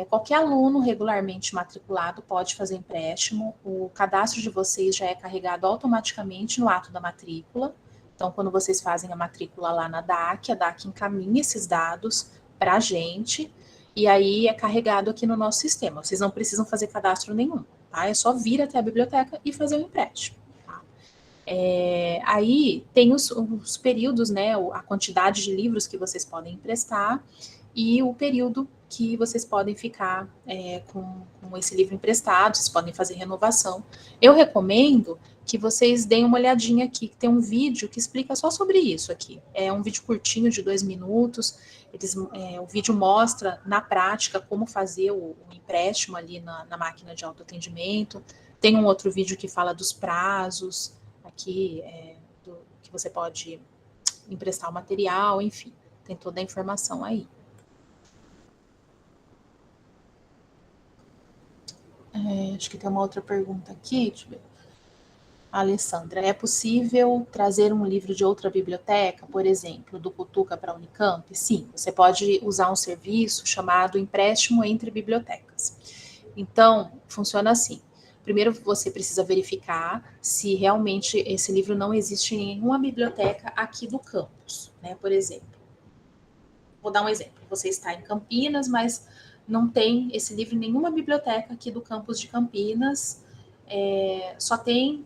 Qualquer aluno regularmente matriculado pode fazer empréstimo. O cadastro de vocês já é carregado automaticamente no ato da matrícula. Então, quando vocês fazem a matrícula lá na DAC, a DAC encaminha esses dados para a gente e aí é carregado aqui no nosso sistema. Vocês não precisam fazer cadastro nenhum, tá? É só vir até a biblioteca e fazer o empréstimo. Tá? Aí tem os períodos, né? A quantidade de livros que vocês podem emprestar e o período que vocês podem ficar com esse livro emprestado, vocês podem fazer renovação. Eu recomendo que vocês deem uma olhadinha aqui, que tem um vídeo que explica só sobre isso aqui. É um vídeo curtinho de 2 minutos, o vídeo mostra na prática como fazer o empréstimo ali na máquina de autoatendimento. Tem um outro vídeo que fala dos prazos, aqui, que você pode emprestar o material, enfim, tem toda a informação aí. Acho que tem uma outra pergunta aqui, deixa eu ver. Alessandra, é possível trazer um livro de outra biblioteca, por exemplo, do Cutuca para a Unicamp? Sim, você pode usar um serviço chamado empréstimo entre bibliotecas. Então, funciona assim. Primeiro, você precisa verificar se realmente esse livro não existe em nenhuma biblioteca aqui do campus, né? Por exemplo, vou dar um exemplo. Você está em Campinas, mas não tem esse livro em nenhuma biblioteca aqui do campus de Campinas. Só tem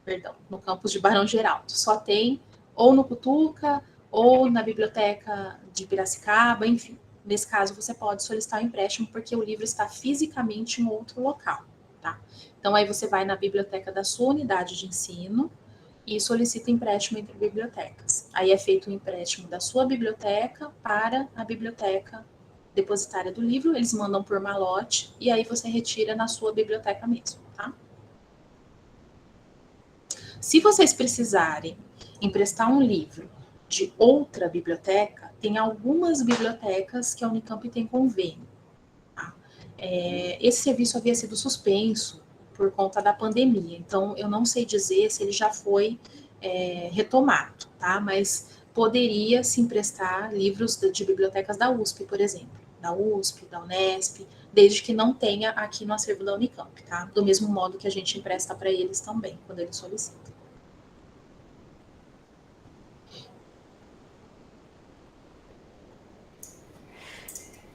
perdão, no campus de Barão Geraldo. Só tem ou no Cutuca, ou na biblioteca de Piracicaba, enfim. Nesse caso, você pode solicitar o empréstimo porque o livro está fisicamente em outro local, tá? Então, aí você vai na biblioteca da sua unidade de ensino e solicita empréstimo entre bibliotecas. Aí é feito o empréstimo da sua biblioteca para a biblioteca depositária do livro, eles mandam por malote e aí você retira na sua biblioteca mesmo, tá? Se vocês precisarem emprestar um livro de outra biblioteca, tem algumas bibliotecas que a Unicamp tem convênio. Tá? Esse serviço havia sido suspenso por conta da pandemia, então eu não sei dizer se ele já foi retomado, tá? Mas poderia se emprestar livros de bibliotecas da USP, por exemplo, da USP, da Unesp, desde que não tenha aqui no acervo da Unicamp, tá? Do mesmo modo que a gente empresta para eles também, quando eles solicitam.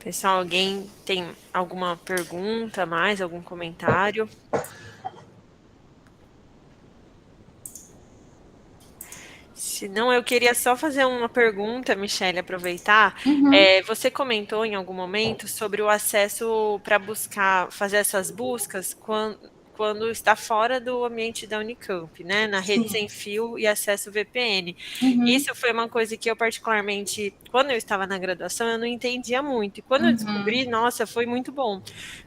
Pessoal, alguém tem alguma pergunta mais, algum comentário? Se não, eu queria só fazer uma pergunta, Michele, aproveitar. Uhum. Você comentou em algum momento sobre o acesso para buscar, fazer essas buscas quando está fora do ambiente da Unicamp, né? Na rede Sim. sem fio e acesso VPN. Uhum. Isso foi uma coisa que eu, particularmente, quando eu estava na graduação, eu não entendia muito. E quando eu Uhum. descobri, nossa, foi muito bom.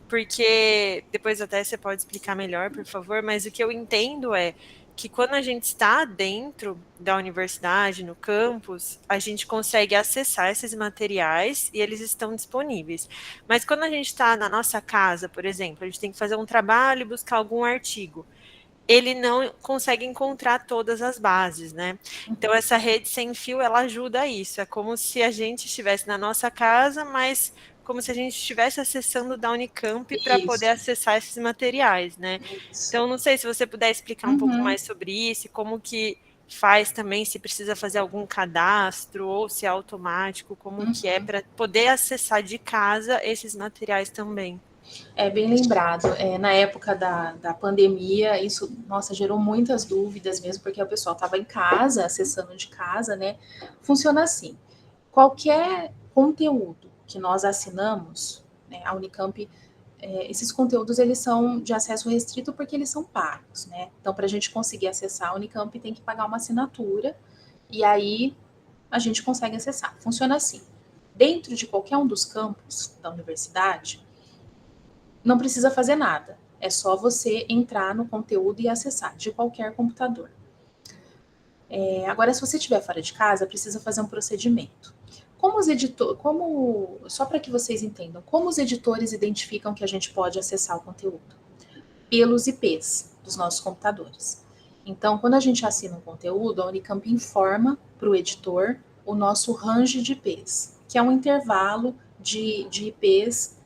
Porque depois até você pode explicar melhor, por favor, mas o que eu entendo é que quando a gente está dentro da universidade, no campus, a gente consegue acessar esses materiais e eles estão disponíveis. Mas quando a gente está na nossa casa, por exemplo, a gente tem que fazer um trabalho e buscar algum artigo, ele não consegue encontrar todas as bases, né? Então essa rede sem fio, ela ajuda a isso. É como se a gente estivesse na nossa casa, mas como se a gente estivesse acessando da Unicamp para poder Isso, acessar esses materiais, né? isso. Então não sei se você puder explicar um pouco Uhum. mais sobre isso, como que faz também, se precisa fazer algum cadastro ou se é automático, como que é para poder acessar de casa esses materiais também. É bem lembrado. Na época da pandemia, isso, nossa, gerou muitas dúvidas mesmo, porque o pessoal estava em casa, acessando de casa, né? Funciona assim: qualquer conteúdo que nós assinamos, né, a Unicamp, esses conteúdos eles são de acesso restrito porque eles são pagos, né? Então, para a gente conseguir acessar a Unicamp, tem que pagar uma assinatura e aí a gente consegue acessar. Funciona assim: dentro de qualquer um dos campos da universidade, não precisa fazer nada. É só você entrar no conteúdo e acessar de qualquer computador. Agora, se você estiver fora de casa, precisa fazer um procedimento. Só para que vocês entendam, como os editores identificam que a gente pode acessar o conteúdo? Pelos IPs dos nossos computadores. Então, quando a gente assina um conteúdo, a Unicamp informa para o editor o nosso range de IPs, que é um intervalo de IPs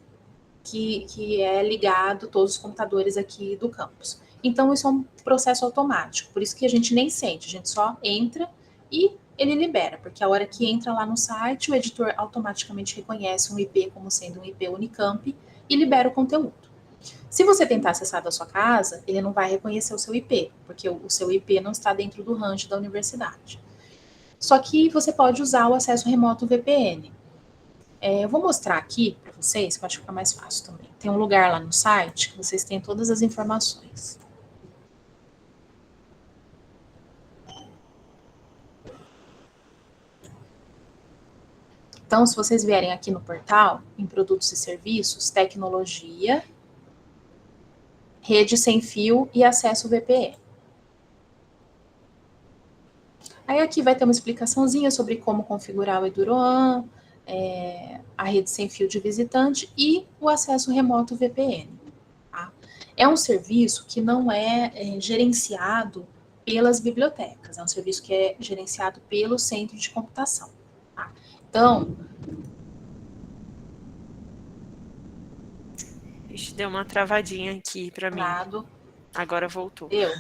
que é ligado a todos os computadores aqui do campus. Então, isso é um processo automático, por isso que a gente nem sente, a gente só entra e ele libera, porque a hora que entra lá no site, o editor automaticamente reconhece um IP como sendo um IP Unicamp e libera o conteúdo. Se você tentar acessar da sua casa, ele não vai reconhecer o seu IP, porque o seu IP não está dentro do range da universidade. Só que você pode usar o acesso remoto VPN. Eu vou mostrar aqui para vocês, que eu acho que fica mais fácil também. Tem um lugar lá no site que vocês têm todas as informações. Então, se vocês vierem aqui no portal, em produtos e serviços, tecnologia, rede sem fio e acesso VPN. Aí aqui vai ter uma explicaçãozinha sobre como configurar o Eduroam, a rede sem fio de visitante e o acesso remoto VPN. Tá? É um serviço que não é gerenciado pelas bibliotecas, é um serviço que é gerenciado pelo centro de computação. Tá? Então, Ixi, deu uma travadinha aqui para mim. lado, Agora voltou. eu,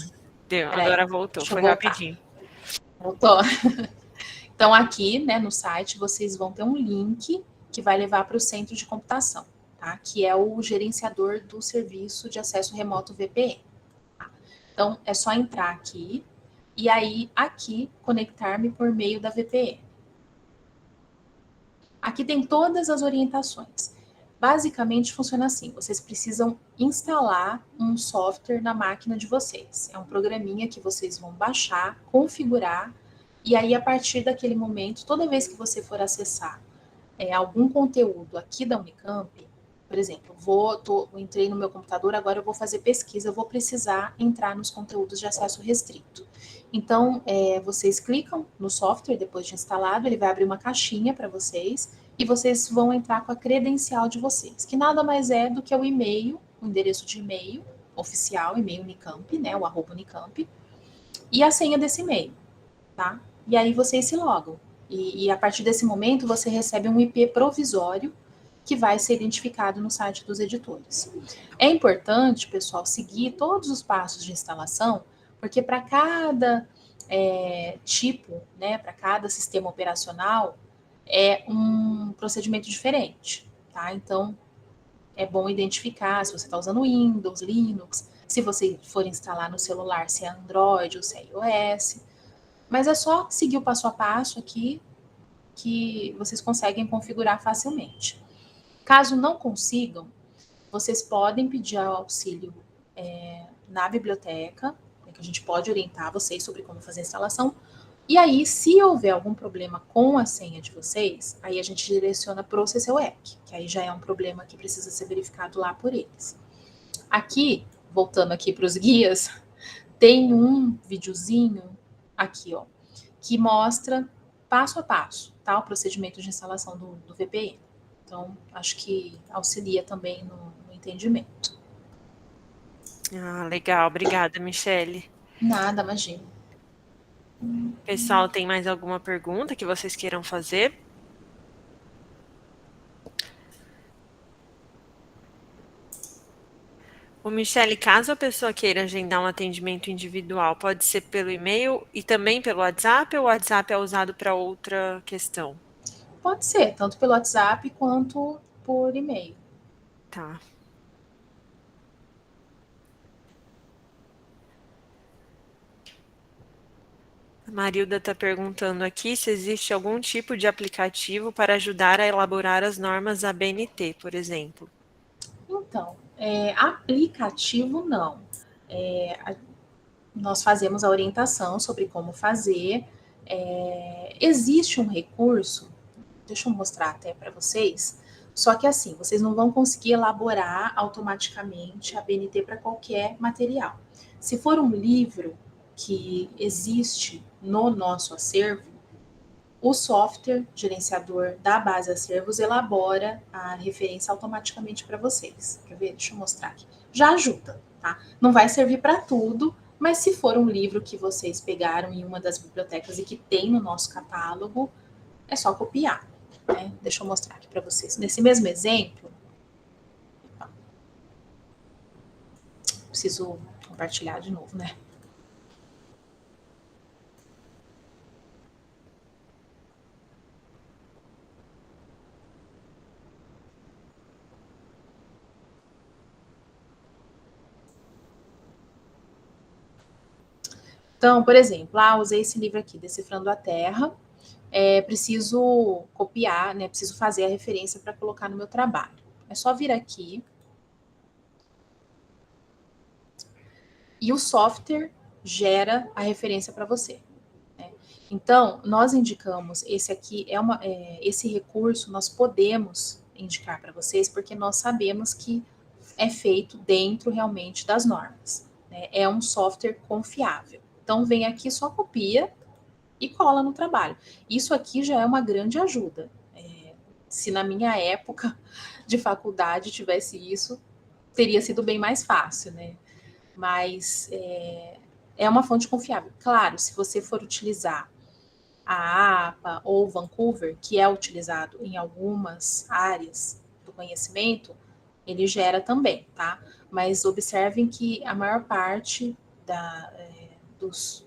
Deu, peraí, agora voltou, deixa eu foi voltar. rapidinho. Voltou? Então, aqui, né, no site, vocês vão ter um link que vai levar para o centro de computação, tá? Que é o gerenciador do serviço de acesso remoto VPN. Tá? Então, é só entrar aqui e aí aqui conectar-me por meio da VPN. Aqui tem todas as orientações. Basicamente funciona assim: vocês precisam instalar um software na máquina de vocês. É um programinha que vocês vão baixar, configurar, e aí a partir daquele momento, toda vez que você for acessar algum conteúdo aqui da Unicamp, por exemplo, entrei no meu computador, agora eu vou fazer pesquisa, eu vou precisar entrar nos conteúdos de acesso restrito. Então, vocês clicam no software depois de instalado, ele vai abrir uma caixinha para vocês e vocês vão entrar com a credencial de vocês, que nada mais é do que o e-mail, o endereço de e-mail oficial, e-mail Unicamp, né, o @Unicamp, e a senha desse e-mail, tá? E aí vocês se logam. E a partir desse momento você recebe um IP provisório que vai ser identificado no site dos editores. É importante, pessoal, seguir todos os passos de instalação, porque para cada tipo, né, para cada sistema operacional, é um procedimento diferente, tá? Então, é bom identificar se você está usando Windows, Linux, se você for instalar no celular, se é Android ou se é iOS. Mas é só seguir o passo a passo aqui que vocês conseguem configurar facilmente. Caso não consigam, vocês podem pedir auxílio na biblioteca, que a gente pode orientar vocês sobre como fazer a instalação. E aí, se houver algum problema com a senha de vocês, aí a gente direciona para o CCUEC, que aí já é um problema que precisa ser verificado lá por eles. Aqui, voltando aqui para os guias, tem um videozinho aqui, ó, que mostra passo a passo, tá? O procedimento de instalação do VPN. Então, acho que auxilia também no entendimento. Ah, legal. Obrigada, Michele. Nada, imagina. Pessoal, tem mais alguma pergunta que vocês queiram fazer? O Michele, caso a pessoa queira agendar um atendimento individual, pode ser pelo e-mail e também pelo WhatsApp, ou o WhatsApp é usado para outra questão? Pode ser, tanto pelo WhatsApp quanto por e-mail. Tá. A Marilda está perguntando aqui se existe algum tipo de aplicativo para ajudar a elaborar as normas ABNT, por exemplo. Então, aplicativo não. Nós fazemos a orientação sobre como fazer. Existe um recurso, deixa eu mostrar até para vocês, só que assim, vocês não vão conseguir elaborar automaticamente a BNT para qualquer material. Se for um livro que existe no nosso acervo, o software gerenciador da base acervos elabora a referência automaticamente para vocês. Quer ver? Deixa eu mostrar aqui. Já ajuda, tá? Não vai servir para tudo, mas se for um livro que vocês pegaram em uma das bibliotecas e que tem no nosso catálogo, é só copiar. Né? Deixa eu mostrar aqui para vocês. Nesse mesmo exemplo, preciso compartilhar de novo, né? Então, por exemplo, usei esse livro aqui, Decifrando a Terra, preciso copiar, né? Preciso fazer a referência para colocar no meu trabalho. É só vir aqui e o software gera a referência para você. Né? Então, nós indicamos esse aqui esse recurso nós podemos indicar para vocês porque nós sabemos que é feito dentro realmente das normas. Né? É um software confiável. Então, vem aqui, só copia e cola no trabalho. Isso aqui já é uma grande ajuda. Se na minha época de faculdade tivesse isso, teria sido bem mais fácil, né? Mas é uma fonte confiável. Claro, se você for utilizar a APA ou Vancouver, que é utilizado em algumas áreas do conhecimento, ele gera também, tá? Mas observem que a maior parte dos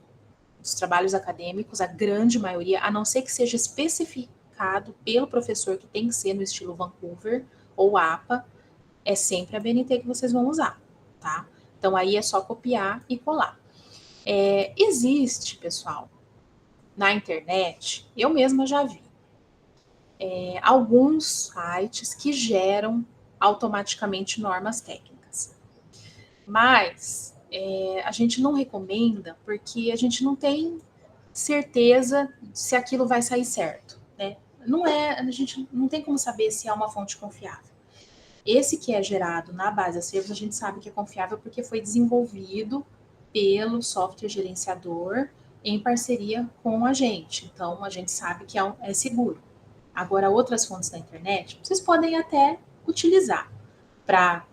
trabalhos acadêmicos, a grande maioria, a não ser que seja especificado pelo professor que tem que ser no estilo Vancouver ou APA, é sempre a BNT que vocês vão usar, tá? Então aí é só copiar e colar. Existe, pessoal, na internet, eu mesma já vi, alguns sites que geram automaticamente normas técnicas. Mas a gente não recomenda porque a gente não tem certeza se aquilo vai sair certo, né? Não é, a gente não tem como saber se é uma fonte confiável. Esse que é gerado na base acervos, a gente sabe que é confiável porque foi desenvolvido pelo software gerenciador em parceria com a gente. Então, a gente sabe que é seguro. Agora, outras fontes da internet, vocês podem até utilizar para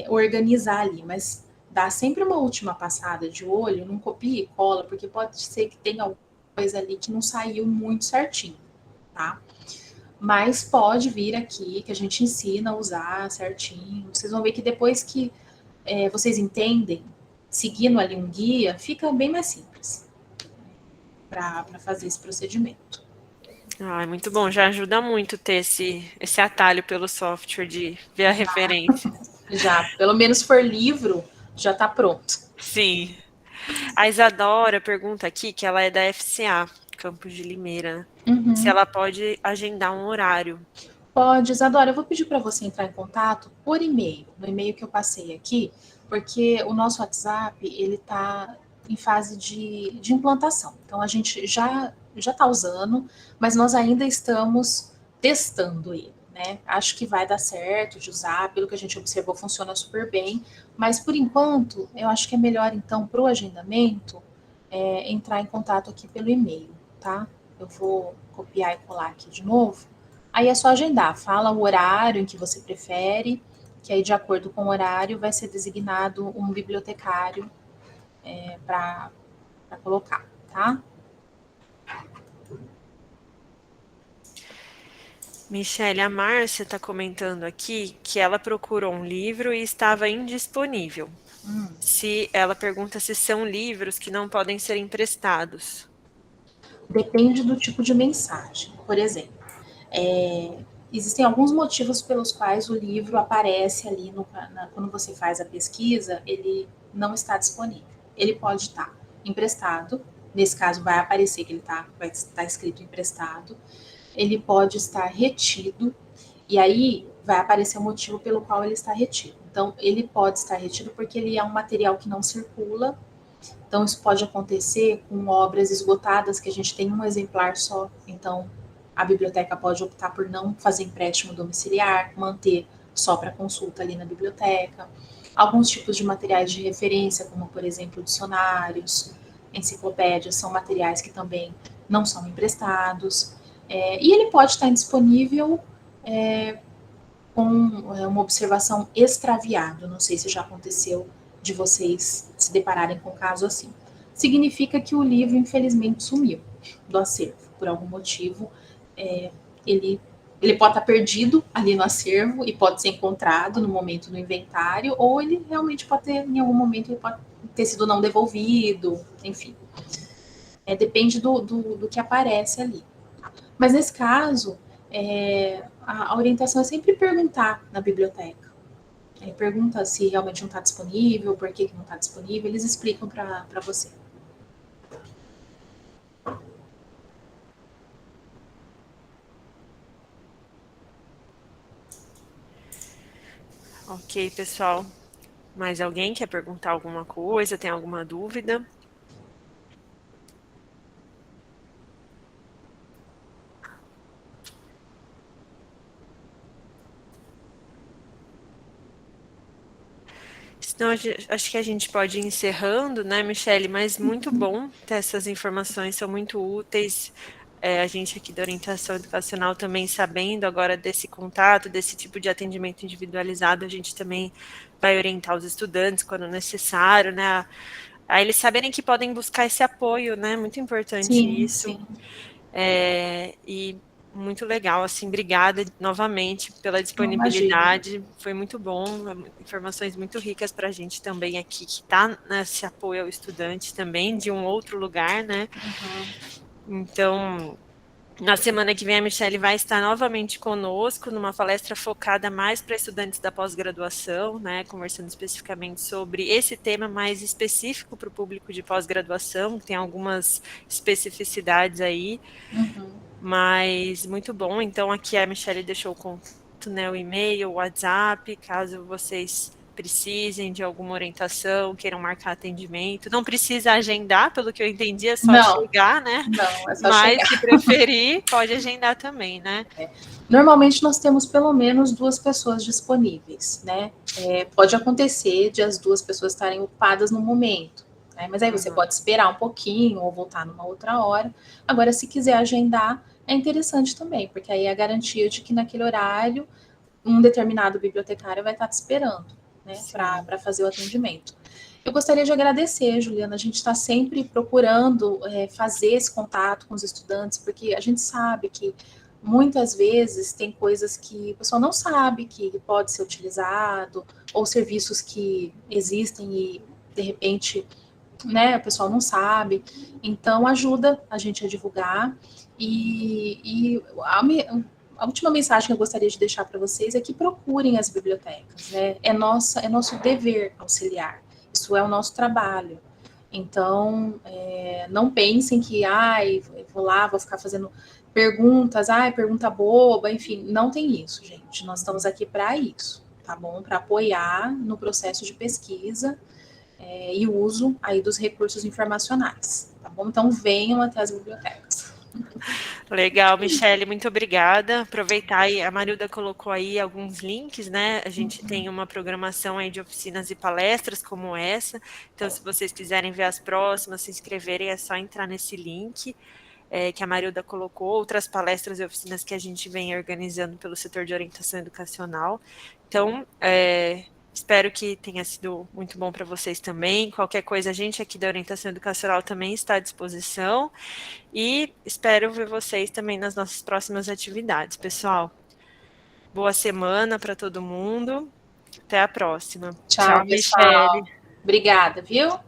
organizar ali, mas dá sempre uma última passada de olho, não copia e cola, porque pode ser que tenha alguma coisa ali que não saiu muito certinho, tá? Mas pode vir aqui que a gente ensina a usar certinho. Vocês vão ver que depois que vocês entendem, seguindo ali um guia, fica bem mais simples para fazer esse procedimento. Ah, é muito bom, já ajuda muito ter esse atalho pelo software de ver a referência. Já, pelo menos for livro, já está pronto. Sim. A Isadora pergunta aqui que ela é da FCA, Campos de Limeira, se Uhum. ela pode agendar um horário. Pode, Isadora, eu vou pedir para você entrar em contato por e-mail, no e-mail que eu passei aqui, porque o nosso WhatsApp ele está em fase de implantação. Então a gente já está usando, mas nós ainda estamos testando ele, né? Acho que vai dar certo de usar, pelo que a gente observou, funciona super bem. Mas por enquanto, eu acho que é melhor então para o agendamento entrar em contato aqui pelo e-mail, tá? Eu vou copiar e colar aqui de novo. Aí é só agendar, fala o horário em que você prefere, que aí de acordo com o horário vai ser designado um bibliotecário para colocar, tá? Michele, a Márcia está comentando aqui que ela procurou um livro e estava indisponível. Se ela pergunta se são livros que não podem ser emprestados. Depende do tipo de mensagem. Por exemplo, existem alguns motivos pelos quais o livro aparece ali quando você faz a pesquisa, ele não está disponível. Ele pode estar emprestado, nesse caso vai aparecer que vai estar escrito emprestado. Ele pode estar retido, e aí vai aparecer o motivo pelo qual ele está retido. Então, ele pode estar retido porque ele é um material que não circula. Então, isso pode acontecer com obras esgotadas, que a gente tem um exemplar só. Então, a biblioteca pode optar por não fazer empréstimo domiciliar, manter só para consulta ali na biblioteca. Alguns tipos de materiais de referência, como, por exemplo, dicionários, enciclopédias, são materiais que também não são emprestados. E ele pode estar indisponível com uma observação extraviado. Não sei se já aconteceu de vocês se depararem com um caso assim. Significa que o livro, infelizmente, sumiu do acervo. Por algum motivo, ele, ele pode estar perdido ali no acervo e pode ser encontrado no momento do inventário, ou ele realmente pode ter, em algum momento, ele pode ter sido não devolvido, enfim. Depende do que aparece ali. Mas nesse caso, a orientação é sempre perguntar na biblioteca. Pergunta se realmente não está disponível, por que não está disponível, eles explicam para você. Ok, pessoal. Mais alguém quer perguntar alguma coisa? Tem alguma dúvida? Senão, acho que a gente pode ir encerrando, né, Michele? Mas muito bom ter essas informações, são muito úteis. A gente aqui da orientação educacional também sabendo agora desse contato, desse tipo de atendimento individualizado, a gente também vai orientar os estudantes quando necessário, né? A eles saberem que podem buscar esse apoio, né? Muito importante Sim, isso. sim. E muito legal, assim, obrigada novamente pela Não, imagina. disponibilidade, foi muito bom, informações muito ricas para a gente também aqui, que está nesse apoio ao estudante também, de um outro lugar, né? Uhum. Então, Na semana que vem, a Michelle vai estar novamente conosco numa palestra focada mais para estudantes da pós-graduação, né, conversando especificamente sobre esse tema mais específico para o público de pós-graduação, que tem algumas especificidades aí, mas muito bom. Então, aqui a Michelle deixou o contato, né, o e-mail, o WhatsApp, caso vocês precisem de alguma orientação, queiram marcar atendimento. Não precisa agendar, pelo que eu entendi, é só Não, chegar, né? não, é só Mas, chegar. se preferir, pode agendar também, né? Normalmente nós temos pelo menos 2 pessoas disponíveis, né? Pode acontecer de as 2 pessoas estarem ocupadas no momento, né? Mas aí você pode esperar um pouquinho ou voltar numa outra hora. Agora, se quiser agendar, é interessante também, porque aí é a garantia de que naquele horário um determinado bibliotecário vai estar te esperando, né, para fazer o atendimento. Eu gostaria de agradecer, Juliana. A gente está sempre procurando fazer esse contato com os estudantes, porque a gente sabe que muitas vezes tem coisas que o pessoal não sabe que pode ser utilizado, ou serviços que existem e, de repente, né, o pessoal não sabe. Então, ajuda a gente a divulgar. E a última mensagem que eu gostaria de deixar para vocês é que procurem as bibliotecas, né? É nosso dever auxiliar. Isso é o nosso trabalho. Então, não pensem que, vou lá, vou ficar fazendo perguntas, pergunta boba, enfim, não tem isso, gente. Nós estamos aqui para isso, tá bom? Para apoiar no processo de pesquisa e uso aí dos recursos informacionais, tá bom? Então, venham até as bibliotecas. Legal, Michelle, muito obrigada. Aproveitar aí, a Marilda colocou aí alguns links, né? A gente tem uma programação aí de oficinas e palestras como essa. Então, se vocês quiserem ver as próximas, se inscreverem, é só entrar nesse link que a Marilda colocou, outras palestras e oficinas que a gente vem organizando pelo setor de orientação educacional. Então, espero que tenha sido muito bom para vocês também. Qualquer coisa, a gente aqui da orientação educacional também está à disposição. E espero ver vocês também nas nossas próximas atividades, pessoal. Boa semana para todo mundo. Até a próxima. Tchau, Tchau, pessoal. Michelle. Obrigada, viu?